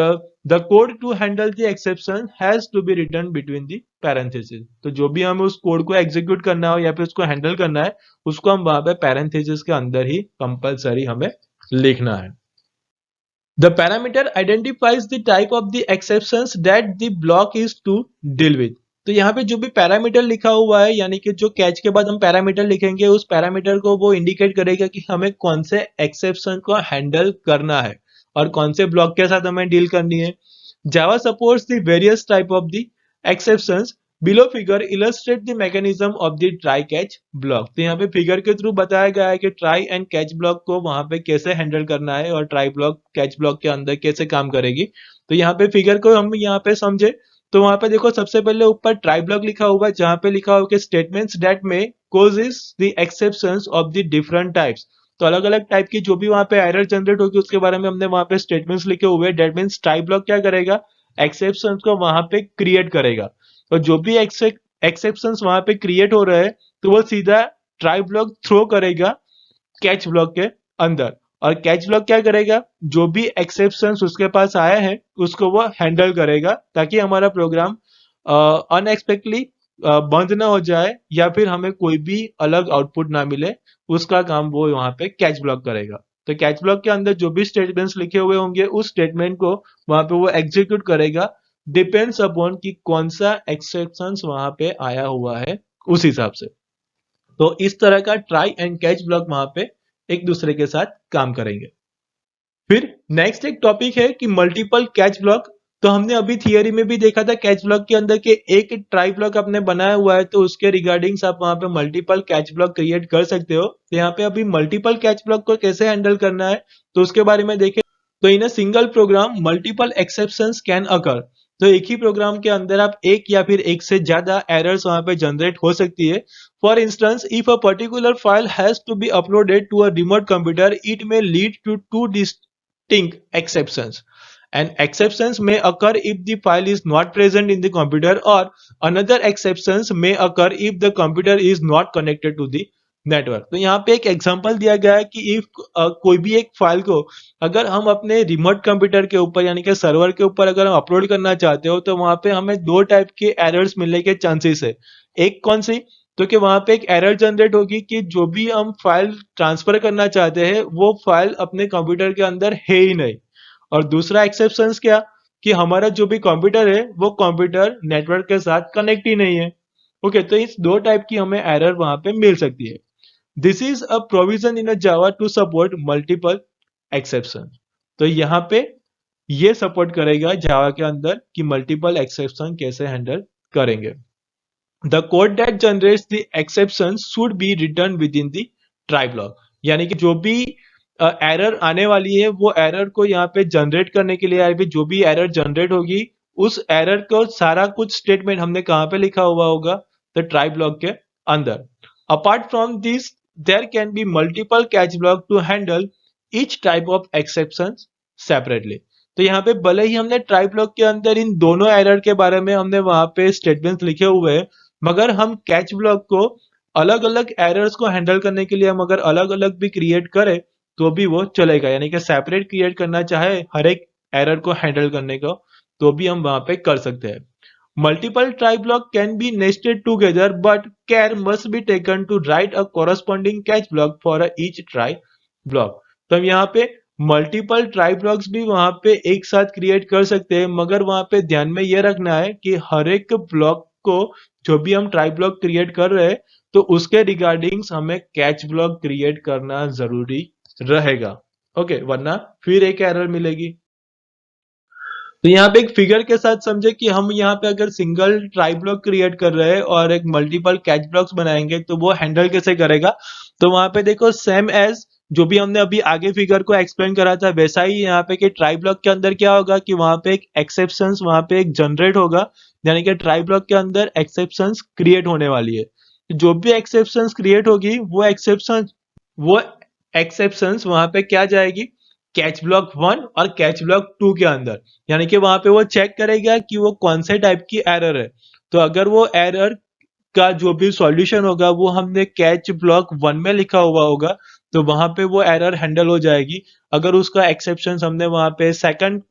the code to handle the exception has to be written between the parenthesis. तो जो भी हमें उस कोड को एग्जीक्यूट करना हो या फिर उसको हैंडल करना है उसको हम वहां पे पैरेंथेसिस के अंदर ही कंपलसरी हमें लिखना है। The parameter identifies the type of the exceptions that the block is to deal with। तो यहाँ पे जो भी पैरामीटर लिखा हुआ है, यानी कि जो कैच के बाद हम पैरामीटर लिखेंगे उस पैरामीटर को वो इंडिकेट करेगा कि हमें कौन से एक्सेप्शन को हैंडल करना है और कौन से ब्लॉक के साथ हमें डील करनी है। Java supports the various type of the exceptions. Below figure illustrate the mechanism of the try catch block. तो यहाँ पे फिगर के थ्रू बताया गया है कि ट्राई एंड कैच ब्लॉक को वहां पे कैसे हैंडल करना है और ट्राई ब्लॉक कैच ब्लॉक के अंदर कैसे काम करेगी। तो यहाँ पे फिगर को हम यहाँ पे समझे तो वहां पे देखो सबसे पहले ऊपर ट्राई ब्लॉक लिखा हुआ है जहां पे लिखा हुआ है स्टेटमेंट्स दैट में causes the exceptions of the different types। तो अलग अलग टाइप की जो भी वहां पे एरर जनरेट होगी उसके बारे में हमने वहां पे स्टेटमेंट्स लिखे हुए हैं। दैट मींस ट्राई ब्लॉक क्या करेगा, एक्सेप्शंस को वहां पे क्रिएट करेगा। तो जो भी एक्सेप्शंस वहां पे क्रिएट हो रहे हैं तो वो सीधा ट्राई ब्लॉक थ्रो करेगा कैच ब्लॉक के अंदर। और कैच ब्लॉक क्या करेगा, जो भी एक्सेप्शंस उसके पास आया है उसको वो हैंडल करेगा ताकि हमारा प्रोग्राम अनएक्सपेक्टली बंद ना हो जाए या फिर हमें कोई भी अलग आउटपुट ना मिले। उसका काम वो वहां पे कैच ब्लॉक करेगा। तो कैच ब्लॉक के अंदर जो भी स्टेटमेंट्स लिखे हुए होंगे उस स्टेटमेंट को वहां पे वो एग्जीक्यूट करेगा, डिपेंड्स अपॉन कि कौन सा एक्सेप्शंस वहां पे आया हुआ है उस हिसाब से। तो इस तरह का ट्राई एंड कैच ब्लॉक वहां पे एक दूसरे के साथ काम करेंगे। फिर नेक्स्ट एक टॉपिक है कि मल्टीपल कैच ब्लॉक। तो हमने अभी थियरी में भी देखा था कैच ब्लॉक के अंदर के एक ट्राई ब्लॉक आपने बनाया हुआ है तो उसके रिगार्डिंग्स आप वहां पे मल्टीपल कैच ब्लॉक क्रिएट कर सकते हो। तो यहाँ पे अभी मल्टीपल कैच ब्लॉक को कैसे हैंडल करना है तो उसके बारे में देखें। तो in a single program multiple exceptions can occur. तो एक ही प्रोग्राम के अंदर आप एक या फिर एक से ज्यादा एरर्स वहां पे जनरेट हो सकती है। For instance if a particular file has to be uploaded to a remote computer it may lead to two distinct exceptions, and exceptions may occur if the file is not present in the computer, or another exceptions may occur if the computer is not connected to the network. तो यहाँ पे एक example दिया गया है कि if कोई भी एक फाइल को अगर हम अपने रिमोट कंप्यूटर के ऊपर यानी कि सर्वर के ऊपर अगर हम अपलोड करना चाहते हो तो वहां पे हमें दो टाइप के एरर्स मिलने के चांसेस है। एक कौन सी, तो कि वहां पे एक एरर जनरेट होगी कि जो भी हम फाइल ट्रांसफर करना चाहते हैं वो फाइल अपने कंप्यूटर के अंदर है ही नहीं। और दूसरा एक्सेप्शंस क्या, कि हमारा जो भी कंप्यूटर है वो कंप्यूटर नेटवर्क के साथ कनेक्ट ही नहीं है। ओके, तो इस दो टाइप की हमें एरर वहां पे मिल सकती है। This is a provision in a Java to support multiple exception. तो यहाँ पे ये सपोर्ट करेगा जावा के अंदर कि मल्टीपल एक्सेप्शन कैसे हैंडल करेंगे। The code that generates the exception should be return with in the try block, यानी कि जो भी एरर आने वाली है वो एरर को यहाँ पे जनरेट करने के लिए, या फिर जो भी एरर जनरेट होगी उस एरर को सारा कुछ स्टेटमेंट हमने कहाँ पे लिखा हुआ होगा, द ट्राई ब्लॉक के अंदर। Apart from this there can be multiple catch block to handle each type of exception separately. तो यहाँ पे भले ही हमने ट्राई ब्लॉक के अंदर इन दोनों एरर के बारे में हमने वहां पे स्टेटमेंट्स लिखे हुए हैं, मगर हम कैच ब्लॉक को अलग अलग एरर्स को हैंडल करने के लिए हम अगर अलग अलग भी क्रिएट करें तो भी वो चलेगा, यानी कि सेपरेट क्रिएट करना चाहे हर एक एरर को हैंडल करने को तो भी हम वहां पे कर सकते हैं। Multiple try block can be nested together but care must be taken to write a corresponding catch block for each try block. तो हम यहाँ पे मल्टीपल ट्राई ब्लॉक्स भी वहां पे एक साथ क्रिएट कर सकते हैं, मगर वहां पे ध्यान में ये रखना है कि हर एक ब्लॉक को, जो भी हम ट्राई ब्लॉक क्रिएट कर रहे हैं तो उसके रिगार्डिंग्स हमें कैच ब्लॉक क्रिएट करना जरूरी रहेगा। ओके, वरना फिर एक एरर मिलेगी। तो यहाँ पे एक फिगर के साथ समझे कि हम यहाँ पे अगर सिंगल ट्राई ब्लॉक क्रिएट कर रहे हैं और एक मल्टीपल कैच ब्लॉक्स बनाएंगे तो वो हैंडल कैसे करेगा। तो वहां पे देखो सेम एज जो भी हमने अभी आगे फिगर को एक्सप्लेन करा था वैसा ही यहाँ पे कि ट्राई ब्लॉक के अंदर क्या होगा कि वहां पे एक एक्सेप्शंस वहां पे एक जनरेट होगा, यानी कि ट्राई ब्लॉक के अंदर एक्सेप्शंस क्रिएट होने वाली है। जो भी एक्सेप्शंस क्रिएट होगी वो एक्सेप्शंस वहां पे क्या जाएगी, कैच ब्लॉक 1 और कैच ब्लॉक 2 के अंदर, यानी कि वहां पे वो चेक करेगा कि वो कौन से टाइप की एरर है। तो अगर वो एरर का जो भी सॉल्यूशन होगा वो हमने कैच ब्लॉक 1 में लिखा हुआ होगा तो वहां पे वो एरर हैंडल हो जाएगी। अगर उसका एक्सेप्शन हमने वहां पे सेकंड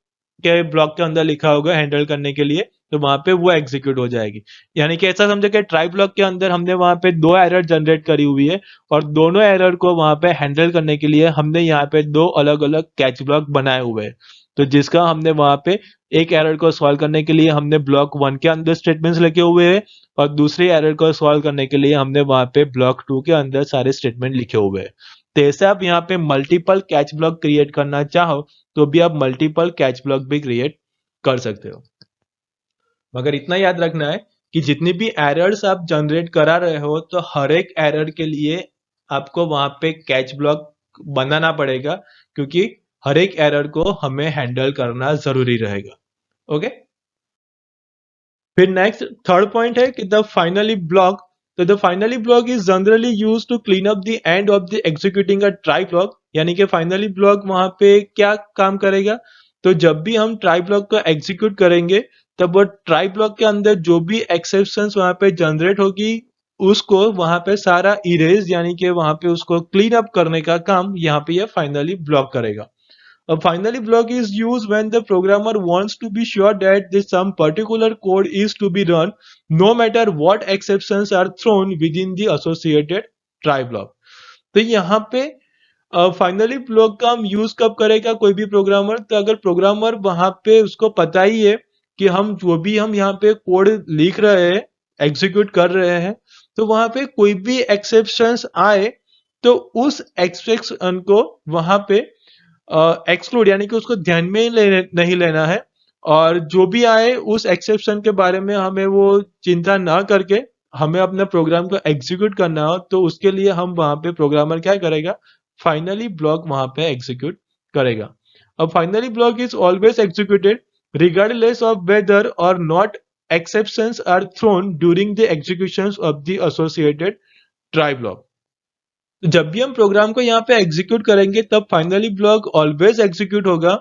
के ब्लॉक के अंदर लिखा होगा हैंडल करने के लिए तो वहां पे वो एग्जीक्यूट हो जाएगी। यानी कि ऐसा समझे कि ट्राई ब्लॉक के अंदर हमने वहां पे दो एरर जनरेट करी हुई है और दोनों एरर को वहां पे हैंडल करने के लिए हमने यहाँ पे दो अलग अलग कैच ब्लॉक बनाए हुए हैं। तो जिसका हमने वहां पे एक एरर को सॉल्व करने के लिए हमने ब्लॉक 1 के अंदर स्टेटमेंट्स लिखे हुए हैं और दूसरी एरर को सॉल्व करने के लिए हमने वहां पे ब्लॉक 2 के अंदर सारे स्टेटमेंट लिखे हुए हैं। तो ऐसे आप यहाँ पे मल्टीपल कैच ब्लॉक क्रिएट करना चाहो तो भी आप मल्टीपल कैच ब्लॉक भी क्रिएट कर सकते हो। मगर इतना याद रखना है कि जितनी भी एरर्स आप जनरेट करा रहे हो तो हर एक एरर के लिए आपको वहां पे कैच ब्लॉक बनाना पड़ेगा, क्योंकि हर एक एरर को हमें हैंडल करना जरूरी रहेगा। ओके, फिर नेक्स्ट थर्ड पॉइंट है कि द फाइनली ब्लॉक। तो the finally block is generally used to clean up the end of the executing a try block, यानी कि फाइनली ब्लॉक वहां पे क्या काम करेगा। तो जब भी हम ट्राई ब्लॉक को एग्जीक्यूट करेंगे तब वो ट्राई ब्लॉक के अंदर जो भी एक्सेप्शंस वहां पे जनरेट होगी उसको वहां पे सारा इरेज, यानी कि वहां पे उसको क्लीन अप करने का काम यहाँ पे ये फाइनली ब्लॉक करेगा। A finally block is used when the programmer wants to be sure that some particular code is to be run no matter what exceptions are thrown within the associated try block। तो यहाँ पे finally block का हम use कब करेगा कोई भी programmer, तो अगर प्रोग्रामर वहां पे उसको पता ही है कि हम जो भी हम यहाँ पे कोड लिख रहे हैं एग्जीक्यूट कर रहे हैं तो वहां पे कोई भी एक्सेप्शंस आए तो उस एक्सेप्शन को वहां पे एक्सक्लूड, यानी कि उसको ध्यान में ही नहीं लेना है और जो भी आए उस एक्सेप्शन के बारे में हमें वो चिंता ना करके हमें अपने प्रोग्राम को एग्जीक्यूट करना हो तो उसके लिए हम वहां पे प्रोग्रामर क्या करेगा, फाइनली ब्लॉक वहां पे एग्जीक्यूट करेगा। अब finally block is always executed regardless of whether or not exceptions are thrown during the executions of the associated try block। जब भी हम प्रोग्राम को यहाँ पे एग्जीक्यूट करेंगे तब फाइनली ब्लॉक ऑलवेज एग्जीक्यूट होगा।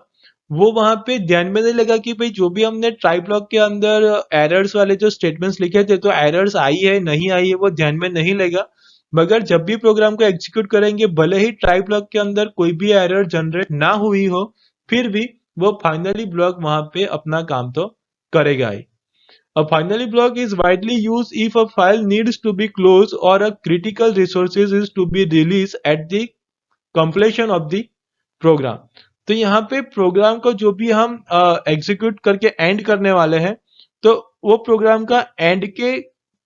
वो वहां पे ध्यान में नहीं लगा कि भाई जो भी हमने ट्राई ब्लॉक के अंदर एरर्स वाले जो स्टेटमेंट्स लिखे थे तो एरर्स आई है नहीं आई है वो ध्यान में नहीं लेगा, मगर जब भी प्रोग्राम को एग्जीक्यूट करेंगे भले ही ट्राई ब्लॉक के अंदर कोई भी एरर जनरेट ना हुई हो फिर भी वो फाइनली ब्लॉक वहां पे अपना काम तो करेगा ही। A finally block is widely used if a file needs to be closed or a critical resources is to be released at the completion of the program। तो यहाँ पे प्रोग्राम को जो भी हम एग्जीक्यूट करके एंड करने वाले हैं तो वो प्रोग्राम का एंड के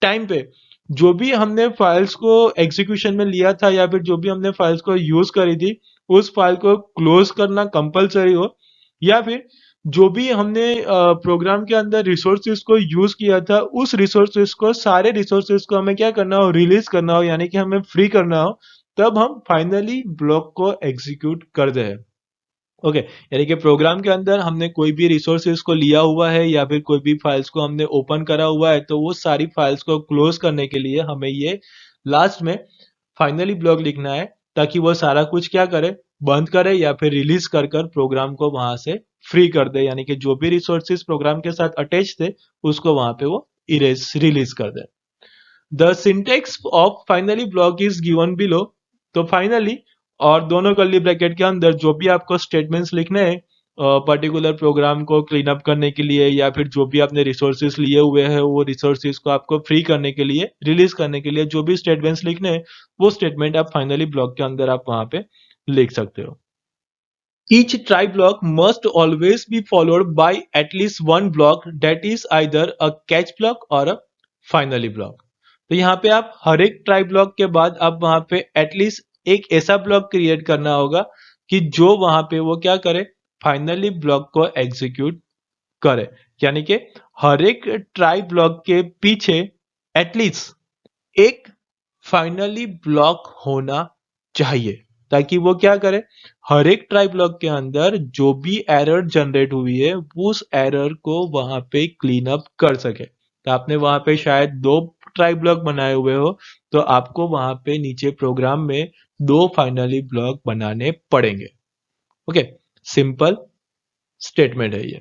टाइम पे जो भी हमने फाइल्स को एग्जीक्यूशन में लिया था या फिर जो भी हमने फाइल्स को यूज करी थी उस फाइल को क्लोज करना कंपलसरी हो, या फिर जो भी हमने प्रोग्राम के अंदर रिसोर्सेज को यूज किया था, उस रिसोर्सेज को, सारे रिसोर्सेज को हमें क्या करना हो, रिलीज करना हो, यानी कि हमें फ्री करना हो, तब हम फाइनली ब्लॉक को एग्जीक्यूट कर दे। ओके, यानी कि प्रोग्राम के अंदर हमने कोई भी रिसोर्सेज को लिया हुआ है या फिर कोई भी फाइल्स को हमने ओपन करा हुआ है, तो वो सारी फाइल्स को क्लोज करने के लिए हमें ये लास्ट में फाइनली ब्लॉक लिखना है, ताकि वो सारा कुछ क्या करे, बंद करे या फिर रिलीज कर कर प्रोग्राम को वहां से फ्री कर दे, यानी कि जो भी रिसोर्सेज प्रोग्राम के साथ अटैच थे उसको वहां पे वो इरेज रिलीज कर दे। The syntax of finally block is given below. तो फाइनली और दोनों कर्ली ब्रैकेट के अंदर जो भी आपको स्टेटमेंट्स लिखने हैं पर्टिकुलर प्रोग्राम को क्लीन अप करने के लिए, या फिर जो भी आपने रिसोर्सेज लिए हुए हैं वो रिसोर्सेज को आपको फ्री करने के लिए, रिलीज करने के लिए जो भी स्टेटमेंट्स लिखने हैं, वो स्टेटमेंट आप फाइनली ब्लॉक के अंदर आप वहां पे लिख सकते हो। Each try block must always be followed by at least one block that is either a catch block or a finally block. तो यहाँ पे आप हर एक ट्राई ब्लॉक के बाद आप वहां पे एटलीस्ट एक ऐसा ब्लॉक क्रिएट करना होगा कि जो वहां पे वो क्या करे, फाइनली ब्लॉक को एग्जीक्यूट करे। यानी कि हर एक ट्राई ब्लॉक के पीछे एटलीस्ट एक फाइनली ब्लॉक होना चाहिए, ताकि वो क्या करे, हर एक ट्राई ब्लॉक के अंदर जो भी एरर जनरेट हुई है उस एरर को वहां पे क्लीन अप कर सके। तो आपने वहां पे शायद दो ट्राई ब्लॉक बनाए हुए हो, तो आपको वहां पे नीचे प्रोग्राम में दो फाइनली ब्लॉक बनाने पड़ेंगे। ओके, सिंपल स्टेटमेंट है ये।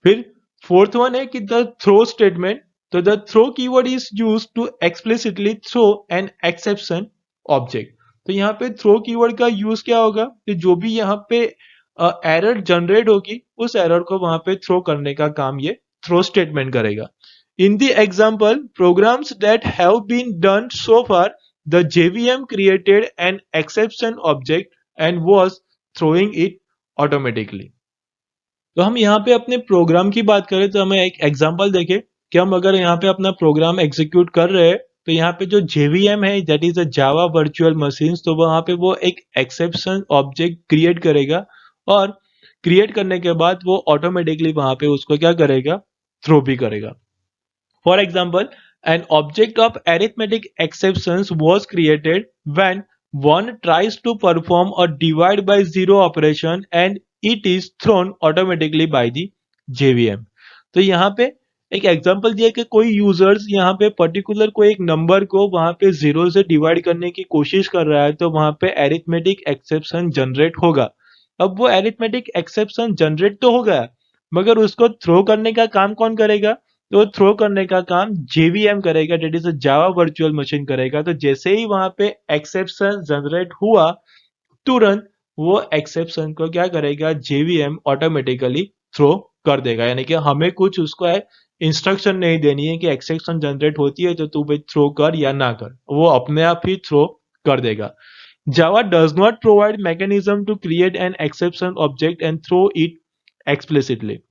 फिर फोर्थ वन है कि द थ्रो स्टेटमेंट। तो the throw keyword is used to explicitly throw an exception object. तो यहाँ पे थ्रो कीवर्ड का यूज क्या होगा कि जो भी यहाँ पे एरर जनरेट होगी उस एरर को वहां पे थ्रो करने का काम ये थ्रो स्टेटमेंट करेगा। In the example programs that have been done so far, the JVM created an exception object and was throwing it automatically. तो हम यहाँ पे अपने प्रोग्राम की बात करें तो हमें एक एग्जांपल देखें कि हम अगर यहाँ पे अपना प्रोग्राम एग्जीक्यूट कर रहे हैं, तो यहाँ पे जो JVM है, that is a Java virtual machines, तो वहां पे वो एक एक्सेप्शन ऑब्जेक्ट क्रिएट करेगा, और क्रिएट करने के बाद वो ऑटोमेटिकली वहां पे उसको क्या करेगा, थ्रो भी करेगा। For example, an object of arithmetic exceptions was created when one tries to perform a divide by zero operation and it is thrown automatically by the JVM। तो यहाँ पे एक एग्जांपल दिया कि कोई यूजर्स यहाँ पे पर्टिकुलर कोई एक नंबर को वहां पे जीरो से डिवाइड करने की कोशिश कर रहा है, तो वहां पे एरिथमेटिक एक्सेप्शन जनरेट होगा। अब वो एरिथमेटिक एक्सेप्शन जनरेट तो हो गया, मगर उसको थ्रो करने का काम कौन करेगा, तो थ्रो करने का काम JVM करेगा, that is Java virtual machine करेगा। तो जैसे ही वहां पे एक्सेप्शन जनरेट हुआ, तुरंत वो एक्सेप्शन को क्या करेगा, JVM ऑटोमेटिकली थ्रो कर देगा। यानी कि हमें कुछ उसको इंस्ट्रक्शन नहीं देनी है कि एक्सेप्शन जनरेट होती है तो तू भाई थ्रो कर या ना कर, वो अपने आप ही थ्रो कर देगा। Java does not provide mechanism to create an exception object and throw it explicitly.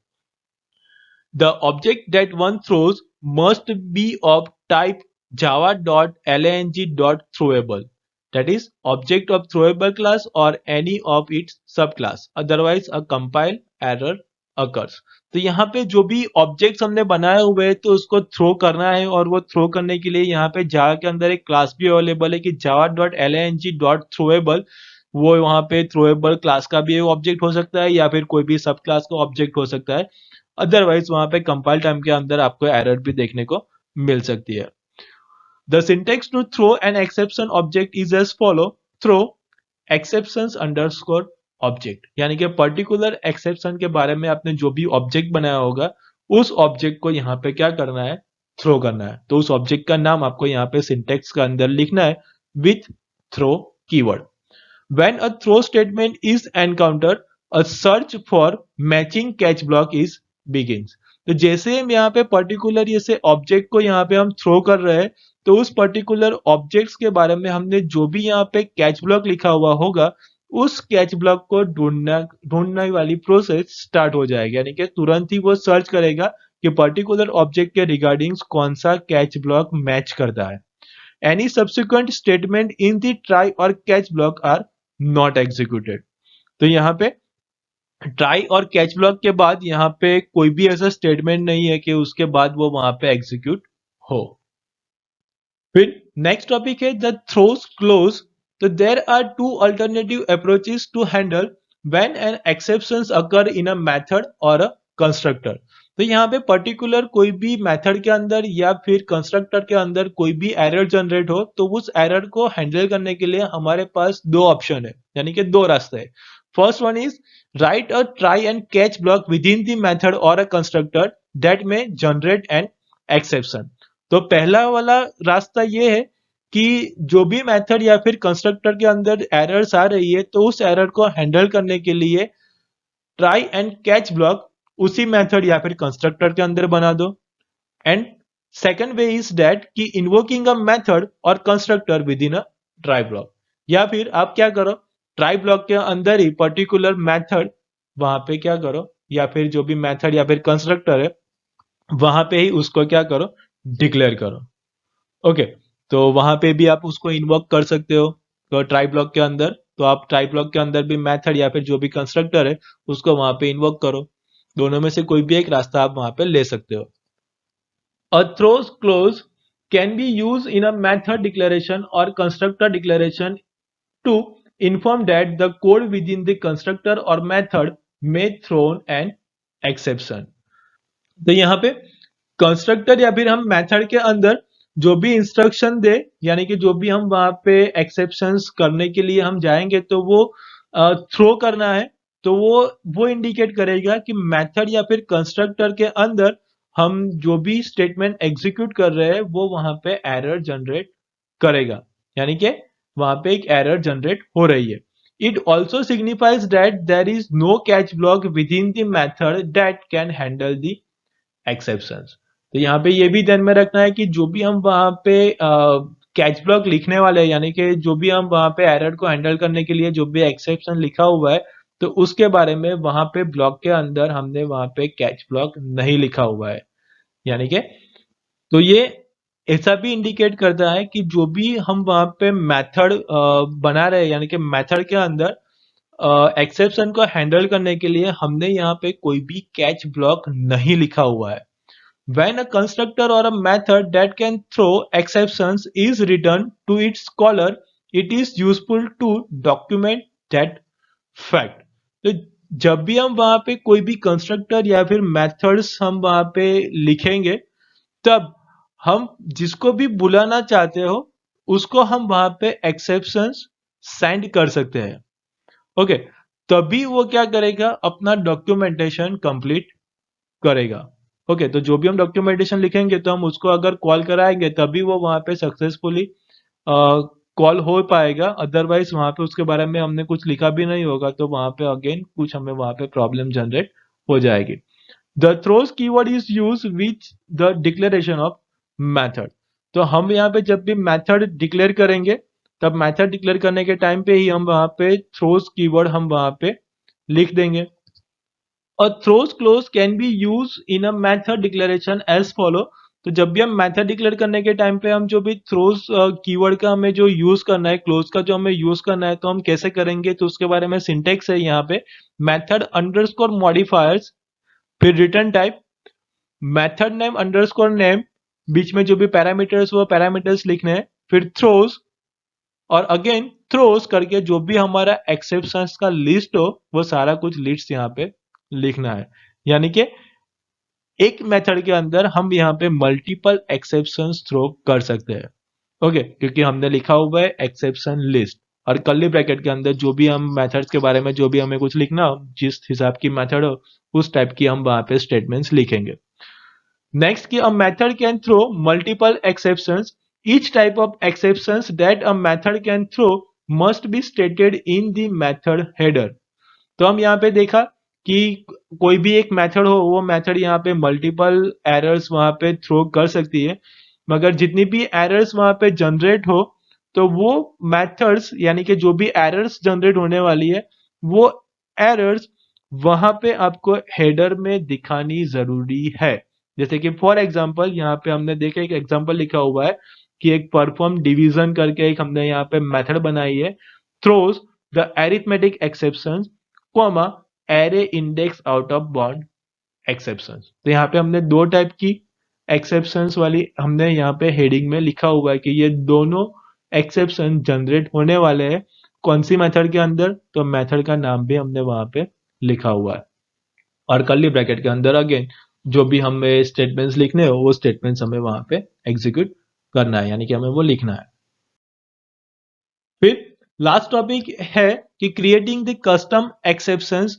The object that one throws must be of type java.lang.throwable, that is object of throwable class or any of its subclass, otherwise a compile error occurs। तो यहाँ पे जो भी objects हमने बनाए हुए हैं तो उसको थ्रो करना है, और वो थ्रो करने के लिए यहाँ पे जावा के अंदर एक क्लास भी अवेलेबल है कि java.lang.throwable। वो वहाँ पे थ्रोएबल क्लास का भी ऑब्जेक्ट हो सकता है या फिर कोई भी सब क्लास का ऑब्जेक्ट हो सकता है। अदरवाइज वहां पे कंपाइल टाइम के अंदर आपको एरर भी देखने को मिल सकती है। The syntax to throw an exception object is as follow. Throw exceptions underscore object, यानी कि पर्टिकुलर एक्सेप्शन के बारे में आपने जो भी ऑब्जेक्ट बनाया होगा उस ऑब्जेक्ट को यहाँ पे क्या करना है, थ्रो करना है। तो उस ऑब्जेक्ट का नाम आपको यहाँ पे सिंटेक्स के अंदर लिखना है with throw keyword. When a throw statement is encountered, a search for matching catch block is begins। तो जैसे हम यहाँ पे पर्टिकुलर जैसे ऑब्जेक्ट को यहाँ पे हम थ्रो कर रहे हैं, तो उस पर्टिकुलर ऑब्जेक्ट्स के बारे में हमने जो भी यहाँ पे कैच ब्लॉक लिखा हुआ होगा, उस कैच ब्लॉक को ढूंढने वाली प्रोसेस स्टार्ट हो जाएगी। यानी कि तुरंत ही वो सर्च करेगा कि पर्टिकुलर ऑब्जेक्ट के रिगार्डिंग कौन सा कैच ब्लॉक मैच करता है। Any subsequent statement in the try or catch block are not executed। तो यहाँ पे ट्राई और कैच ब्लॉक के बाद यहाँ पे कोई भी ऐसा स्टेटमेंट नहीं है कि उसके बाद वो वहां पे एग्जीक्यूट हो। फिर नेक्स्ट टॉपिक है द थ्रोस क्लोज। तो there are two alternative approaches to handle when an exceptions occur in a method or a constructor. तो यहाँ पे पर्टिकुलर कोई भी मेथड के अंदर या फिर कंस्ट्रक्टर के अंदर कोई भी एरर जनरेट हो तो उस एरर को हैंडल करने के लिए हमारे पास दो ऑप्शन है, यानी कि दो रास्ते हैं। First one is right a try and catch block within the method or a constructor that में जनरेट एन एक्सेप्शन। तो पहला वाला रास्ता ये है कि जो भी मेथड या फिर कंस्ट्रक्टर के अंदर एरर्स आ रही है तो उस एरर को हैंडल करने के लिए ट्राई एंड कैच ब्लॉक उसी मेथड या फिर कंस्ट्रक्टर के अंदर बना दो। And second way is that कि इन्वोकिंग अ मेथड और constructor with in a try block. या फिर आप क्या करो, ट्राई ब्लॉक के अंदर ही पर्टिकुलर मेथड वहां पे क्या करो, या फिर जो भी मेथड या फिर कंस्ट्रक्टर है वहां पे ही उसको क्या करो, डिक्लेयर करो। ओके, तो वहां पे भी आप उसको इन्वोक कर सकते हो। तो ट्राई ब्लॉक के अंदर तो आप ट्राई ब्लॉक के अंदर भी मेथड या फिर जो भी कंस्ट्रक्टर है उसको वहां पे इन्वोक करो। दोनों में से कोई भी एक रास्ता आप वहां पे ले सकते हो। A throws clause can be used in a method declaration or constructor declaration to inform that the code within the constructor or method may throw an exception। तो यहाँ पे कंस्ट्रक्टर या फिर हम मेथड के अंदर जो भी इंस्ट्रक्शन दे, यानी कि जो भी हम वहां पे एक्सेप्शंस करने के लिए हम जाएंगे तो वो थ्रो करना है, तो वो इंडिकेट करेगा कि मेथड या फिर कंस्ट्रक्टर के अंदर हम जो भी स्टेटमेंट एग्जीक्यूट कर रहे हैं वो वहां पे एरर जनरेट करेगा, यानी कि वहां पे एक एरर जनरेट हो रही है। It also signifies that there is no catch block within the method that can handle the exceptions. तो यहाँ पे ये भी ध्यान में रखना है कि जो भी हम वहां पे कैच ब्लॉक लिखने वाले हैं, यानी कि जो भी हम वहां पे एरर को हैंडल करने के लिए जो भी एक्सेप्शन लिखा हुआ है तो उसके बारे में वहां पे ब्लॉक के अंदर हमने वहां पे कैच ब्लॉक नहीं लिखा हुआ है, यानी कि तो ये ऐसा भी इंडिकेट करता है कि जो भी हम वहां पे मेथड बना रहे हैं, यानी कि मेथड के अंदर एक्सेप्शन को हैंडल करने के लिए हमने यहाँ पे कोई भी कैच ब्लॉक नहीं लिखा हुआ है। When a constructor or a method that can throw exceptions is written to its caller, it is useful to document that fact। तो जब भी हम वहां पे कोई भी कंस्ट्रक्टर या फिर मेथड्स हम वहां पे लिखेंगे तब हम जिसको भी बुलाना चाहते हो उसको हम वहां पे एक्सेप्शंस सेंड कर सकते हैं। ओके, तभी वो क्या करेगा, अपना डॉक्यूमेंटेशन कंप्लीट करेगा। ओके, तो जो भी हम डॉक्यूमेंटेशन लिखेंगे तो हम उसको अगर कॉल कराएंगे तभी वो वहां पे सक्सेसफुली कॉल हो पाएगा, अदरवाइज वहां पे उसके बारे में हमने कुछ लिखा भी नहीं होगा तो वहां पे अगेन कुछ हमें वहां पे प्रॉब्लम जनरेट हो जाएगी। The throws keyword is use with the declaration of method. तो हम यहाँ पे जब भी मैथड डिक्लेयर करेंगे तब मैथड डिक्लेयर करने के टाइम पे ही हम वहां पे थ्रोज कीवर्ड हम वहां पे लिख देंगे। A throws clause can be used in a method declaration as follow। तो जब भी हम मेथड डिक्लेयर करने के टाइम पे हम जो भी थ्रोज कीवर्ड का हमें जो यूज करना है, क्लोज का जो हमें यूज करना है तो हम कैसे करेंगे, तो उसके बारे में सिंटेक्स है यहाँ पे मेथड अंडरस्कोर मॉडिफायर्स, फिर return type, method name underscore name, बीच में जो भी पैरामीटर्स वो पैरामीटर्स लिखने हैं, फिर थ्रोज और अगेन थ्रोज करके जो भी हमारा एक्सेप्शंस का लिस्ट हो वो सारा कुछ लिस्ट यहाँ पे लिखना है। यानी कि एक मेथड के अंदर हम यहाँ पे मल्टीपल एक्सेप्शंस थ्रो कर सकते हैं। ओके, क्योंकि हमने लिखा हुआ है एक्सेप्शन लिस्ट और कर्ली ब्रैकेट के अंदर जो भी हम मेथड्स के बारे में जो भी हमें कुछ लिखना हो, जिस हिसाब की मेथड हो उस टाइप की हम वहां पे स्टेटमेंट्स लिखेंगे। नेक्स्ट की a method can throw multiple exceptions, each type of exceptions that a method can throw must be stated in the method header. तो हम यहाँ पे देखा कि कोई भी एक मेथड हो वो मेथड यहाँ पे मल्टीपल एरर्स वहां पे थ्रो कर सकती है, मगर जितनी भी एरर्स वहां पे जनरेट हो तो वो मेथड्स, यानी कि जो भी एरर्स जनरेट होने वाली है वो एरर्स वहां पे आपको हेडर में दिखानी जरूरी है। जैसे कि फॉर एग्जांपल यहाँ पे हमने देखा एक एग्जांपल लिखा हुआ है कि एक परफॉर्म डिवीजन करके एक हमने यहाँ पे मेथड बनाई है, throws the arithmetic exceptions, comma array index out of bound exceptions. तो यहाँ पे हमने दो टाइप की एक्सेप्शंस वाली हमने यहाँ पे हेडिंग में लिखा हुआ है कि ये दोनों एक्सेप्शन जनरेट होने वाले हैं कौन सी मेथड के अंदर, तो मेथड का नाम भी हमने वहां पे लिखा हुआ है। और कर्ली ब्रैकेट के अंदर अगेन जो भी हमें स्टेटमेंट्स लिखने हो वो स्टेटमेंट्स हमें वहां पे एग्जीक्यूट करना है, यानी कि हमें वो लिखना है। फिर लास्ट टॉपिक है कि क्रिएटिंग द कस्टम एक्सेप्शंस।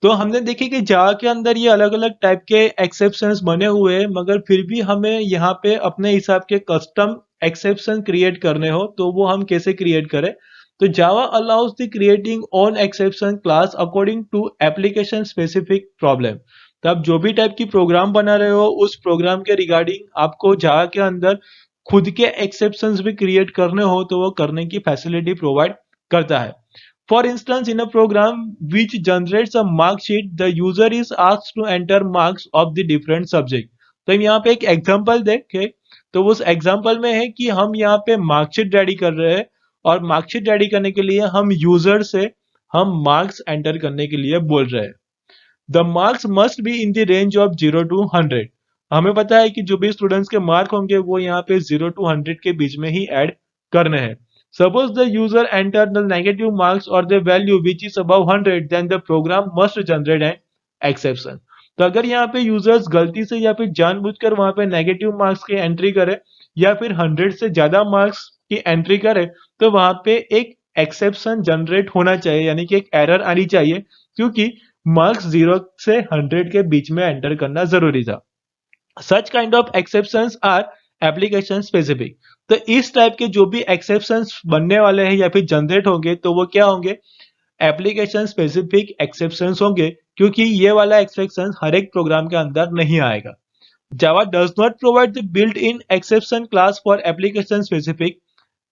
तो हमने देखे कि जावा के अंदर ये अलग अलग टाइप के एक्सेप्शंस बने हुए हैं, मगर फिर भी हमें यहाँ पे अपने हिसाब के कस्टम एक्सेप्शन क्रिएट करने हो तो वो हम कैसे क्रिएट करें। तो Java allows the creating on exception class according to application specific problem. तो आप जो भी टाइप की प्रोग्राम बना रहे हो उस प्रोग्राम के रिगार्डिंग आपको जावा के अंदर खुद के एक्सेप्शंस भी क्रिएट करने हो तो वो करने की फैसिलिटी प्रोवाइड करता है। For instance in a program which generates a marksheet the user is asked to enter marks of the different subject. तो हम यहाँ पे एक एग्जांपल देखें तो उस एग्जांपल में है कि हम यहाँ पे मार्कशीट रेडी कर रहे हैं और मार्कशीट रेडी करने के लिए हम यूजर से हम मार्क्स एंटर करने के लिए बोल रहे हैं। The marks must be in the range of 0 to 100। हमें पता है कि जो भी स्टूडेंट्स के मार्क होंगे वो यहाँ पे 0 to 100 के बीच में ही ऐड करने हैं। Suppose the user enter the negative marks और the value which is above 100 then the program must generate an exception. तो अगर यहाँ पे यूजर्स गलती से या फिर जानबूझकर वहां पे नेगेटिव मार्क्स की एंट्री करे या फिर 100 से ज्यादा मार्क्स की एंट्री करे तो वहां पे एक एक्सेप्शन जनरेट होना चाहिए, यानी कि एक एरर आनी चाहिए, क्योंकि मार्क्स 0 से 100 के बीच में एंटर करना जरूरी था। Such kind of exceptions are application specific. तो इस टाइप के जो भी एक्सेप्शंस बनने वाले हैं या फिर जनरेट होंगे तो वो क्या होंगे, एप्लीकेशन स्पेसिफिक एक्सेप्शंस होंगे, क्योंकि ये वाला एक्सेप्शन हर एक प्रोग्राम के अंदर नहीं आएगा। Java does not provide the built-in exception class for application specific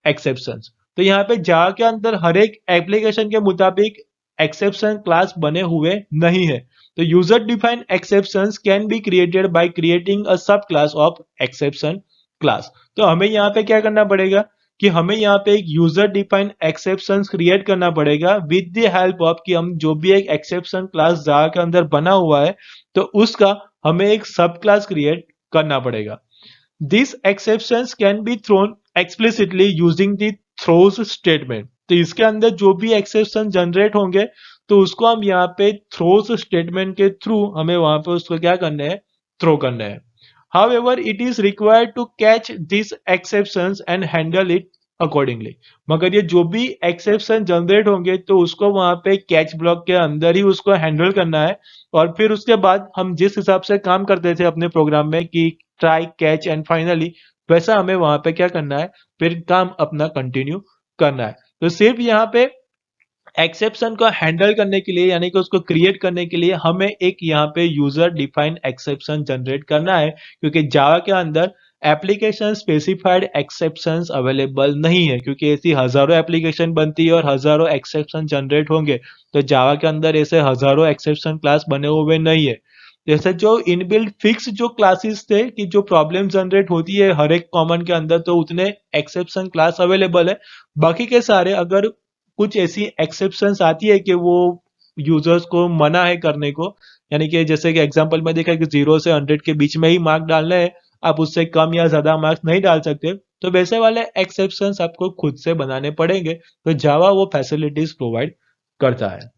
exceptions। तो यहाँ पे जावा के अंदर हर एक एप्लीकेशन के मुताबिक एक्सेप्शन क्लास बने हुए नहीं है। तो user defined exceptions can be created by creating a सब क्लास ऑफ एक्सेप्शन क्लास। तो हमें यहाँ पे क्या करना पड़ेगा कि हमें यहाँ पे एक यूजर डिफाइंड एक्सेप्शंस क्रिएट करना पड़ेगा विद द हेल्प ऑफ कि हम जो भी एक एक्सेप्शन क्लास जावा के अंदर बना हुआ है तो उसका हमें एक सब क्लास क्रिएट करना पड़ेगा। These exceptions can be thrown explicitly using the throws statement। तो इसके अंदर जो भी एक्सेप्शन जनरेट होंगे तो उसको हम यहाँ पे थ्रोस स्टेटमेंट के थ्रू हमें वहां पे उसको क्या करना है, थ्रो करना है। However, it is required to catch these exceptions and handle it accordingly। मगर ये जो भी एक्सेप्शन जनरेट होंगे तो उसको वहां पे कैच ब्लॉक के अंदर ही उसको हैंडल करना है और फिर उसके बाद हम जिस हिसाब से काम करते थे अपने प्रोग्राम में कि ट्राई कैच एंड फाइनली, वैसा हमें वहां पे क्या करना है, फिर काम अपना कंटिन्यू करना है। तो सिर्फ यहाँ पे एक्सेप्शन को हैंडल करने के लिए यानी कि उसको क्रिएट करने के लिए हमें एक यहाँ पे यूजर डिफाइंड एक्सेप्शन जनरेट करना है, क्योंकि जावा के अंदर एप्लीकेशन स्पेसिफाइड एक्सेप्शंस अवेलेबल नहीं है, क्योंकि ऐसी हजारों एप्लीकेशन बनती है और हजारों एक्सेप्शन जनरेट होंगे। तो जावा के अंदर ऐसे हजारों एक्सेप्शन क्लास बने हुए नहीं है। जैसे जो इनबिल्ट फिक्स जो क्लासेस थे कि जो प्रॉब्लम जनरेट होती है हर एक कॉमन के अंदर, तो उतने एक्सेप्शन क्लास अवेलेबल है। बाकी के सारे अगर कुछ ऐसी एक्सेप्शंस आती है कि वो यूजर्स को मना है करने को, यानी कि जैसे कि एग्जांपल में देखा कि 0 से 100 के बीच में ही मार्क डालना है, आप उससे कम या ज्यादा मार्क्स नहीं डाल सकते, तो वैसे वाले एक्सेप्शंस आपको खुद से बनाने पड़ेंगे। तो जावा वो फैसिलिटीज प्रोवाइड करता है।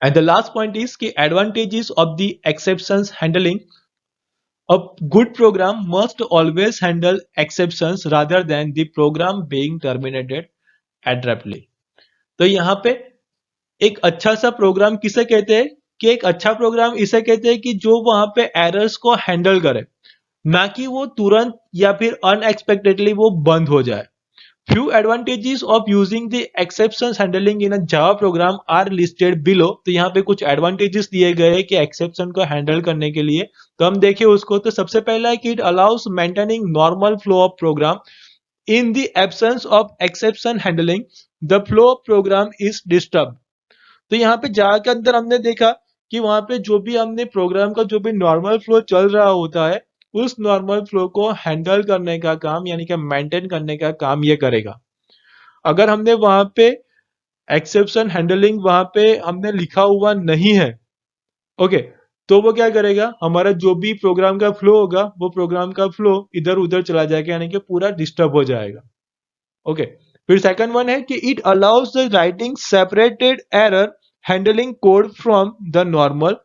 And the last point is कि advantages of the exceptions handling. A good program must always handle exceptions rather than the program being terminated abruptly। तो यहाँ पे एक अच्छा सा प्रोग्राम किसे कहते हैं कि एक अच्छा प्रोग्राम इसे कहते हैं कि जो वहां पे एरर्स को हैंडल करे, ना कि वो तुरंत या फिर अनएक्सपेक्टेडली वो बंद हो जाए। Few advantages of using the exceptions handling in a Java program are listed below। तो यहाँ पे कुछ एडवांटेजेस दिए गए हैं कि एक्सेप्शन को हैंडल करने के लिए, तो हम देखिए उसको। तो सबसे पहला है कि it allows maintaining normal flow of program in the absence of exception handling the flow of program is disturb. तो यहाँ पे जावा के अंदर हमने देखा कि वहां पे जो भी हमने प्रोग्राम का जो भी नॉर्मल फ्लो चल रहा होता है उस नॉर्मल फ्लो को हैंडल करने का काम यानी कि मेंटेन करने का काम ये करेगा। अगर हमने वहां पे एक्सेप्शन हैंडलिंग वहां पे हमने लिखा हुआ नहीं है, ओके, तो वो क्या करेगा, हमारा जो भी प्रोग्राम का फ्लो होगा वो प्रोग्राम का फ्लो इधर उधर चला जाएगा, यानी कि पूरा डिस्टर्ब हो जाएगा। ओके, फिर सेकंड वन है कि it allows the writing separated error handling code from the normal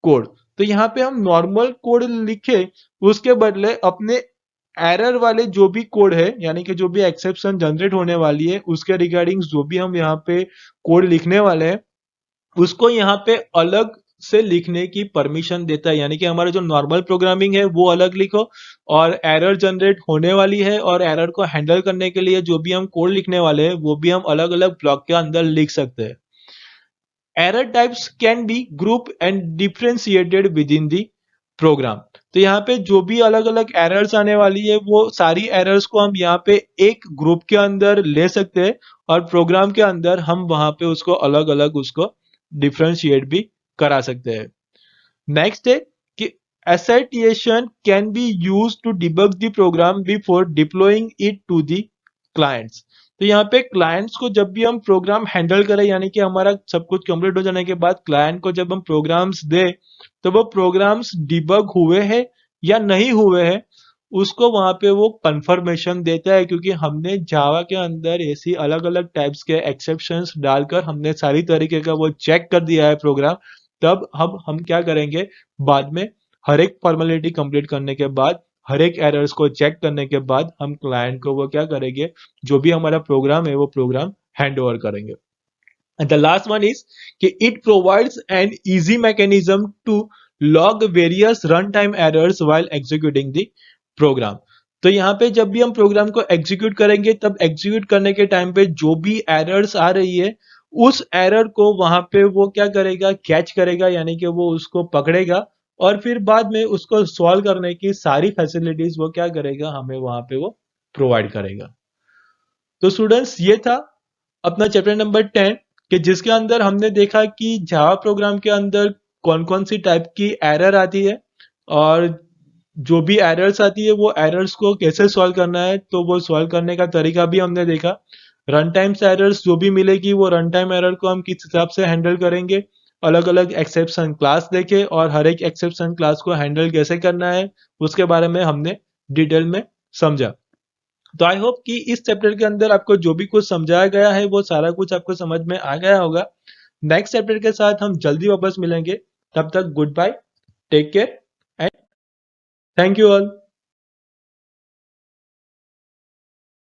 code. तो यहाँ पे हम नॉर्मल कोड लिखे, उसके बदले अपने एरर वाले जो भी कोड है, यानी कि जो भी एक्सेप्शन जनरेट होने वाली है उसके रिगार्डिंग जो भी हम यहाँ पे कोड लिखने वाले हैं उसको यहाँ पे अलग से लिखने की परमिशन देता है, यानी कि हमारा जो नॉर्मल प्रोग्रामिंग है वो अलग लिखो, और एरर जनरेट होने वाली है और एरर को हैंडल करने के लिए जो भी हम कोड लिखने वाले हैं वो भी हम अलग अलग ब्लॉक के अंदर लिख सकते हैं। Error types can be group and differentiated within the program. तो यहाँ पे जो भी अलग अलग एरर्स आने वाली है वो सारी एरर्स को हम यहाँ पे एक ग्रुप के अंदर ले सकते हैं, और प्रोग्राम के अंदर हम वहां पे उसको अलग अलग उसको डिफरेंशिएट भी करा सकते हैं। नेक्स्ट है कि assertion can be use to debug the program before deploying it to the clients. तो यहाँ पे क्लाइंट्स को जब भी हम प्रोग्राम हैंडल करें, यानी कि हमारा सब कुछ कंप्लीट हो जाने के बाद क्लाइंट को जब हम प्रोग्राम्स दे, तो वो प्रोग्राम्स डिबग हुए हैं या नहीं हुए हैं उसको वहां पे वो कंफर्मेशन देता है, क्योंकि हमने जावा के अंदर ऐसी अलग अलग टाइप्स के एक्सेप्शंस डालकर हमने सारी तरीके का वो चेक कर दिया है प्रोग्राम। तब हम क्या करेंगे, बाद में हर एक फॉर्मेलिटी कंप्लीट करने के बाद, हर एक एरर्स को चेक करने के बाद हम क्लाइंट को वो क्या करेंगे, जो भी हमारा प्रोग्राम है वो प्रोग्राम हैंड ओवर करेंगे। And the last one is कि it provides an easy mechanism to log various runtime errors while executing the program। तो यहाँ पे जब भी हम प्रोग्राम को एग्जीक्यूट करेंगे तब एग्जीक्यूट करने के टाइम पे जो भी एरर्स आ रही है उस एरर को वहां पे वो क्या करेगा, कैच करेगा, यानी कि वो उसको पकड़ेगा और फिर बाद में उसको सॉल्व करने की सारी फैसिलिटीज वो क्या करेगा, हमें वहां पे वो प्रोवाइड करेगा। तो स्टूडेंट्स ये था अपना चैप्टर नंबर 10 कि जिसके अंदर हमने देखा कि जावा प्रोग्राम के अंदर कौन कौन सी टाइप की एरर आती है, और जो भी एरर्स आती है वो एरर्स को कैसे सॉल्व करना है, तो वो सॉल्व करने का तरीका भी हमने देखा। रन टाइम एरर्स जो भी मिलेगी वो रन टाइम एरर को हम किस हिसाब से हैंडल करेंगे, अलग अलग एक्सेप्शन क्लास देखे और हर एक एक्सेप्शन क्लास को हैंडल कैसे करना है उसके बारे में हमने डिटेल में समझा। तो आई होप कि इस चैप्टर के अंदर आपको जो भी कुछ समझाया गया है वो सारा कुछ आपको समझ में आ गया होगा। नेक्स्ट चैप्टर के साथ हम जल्दी वापस मिलेंगे, तब तक goodbye, take care and thank you all.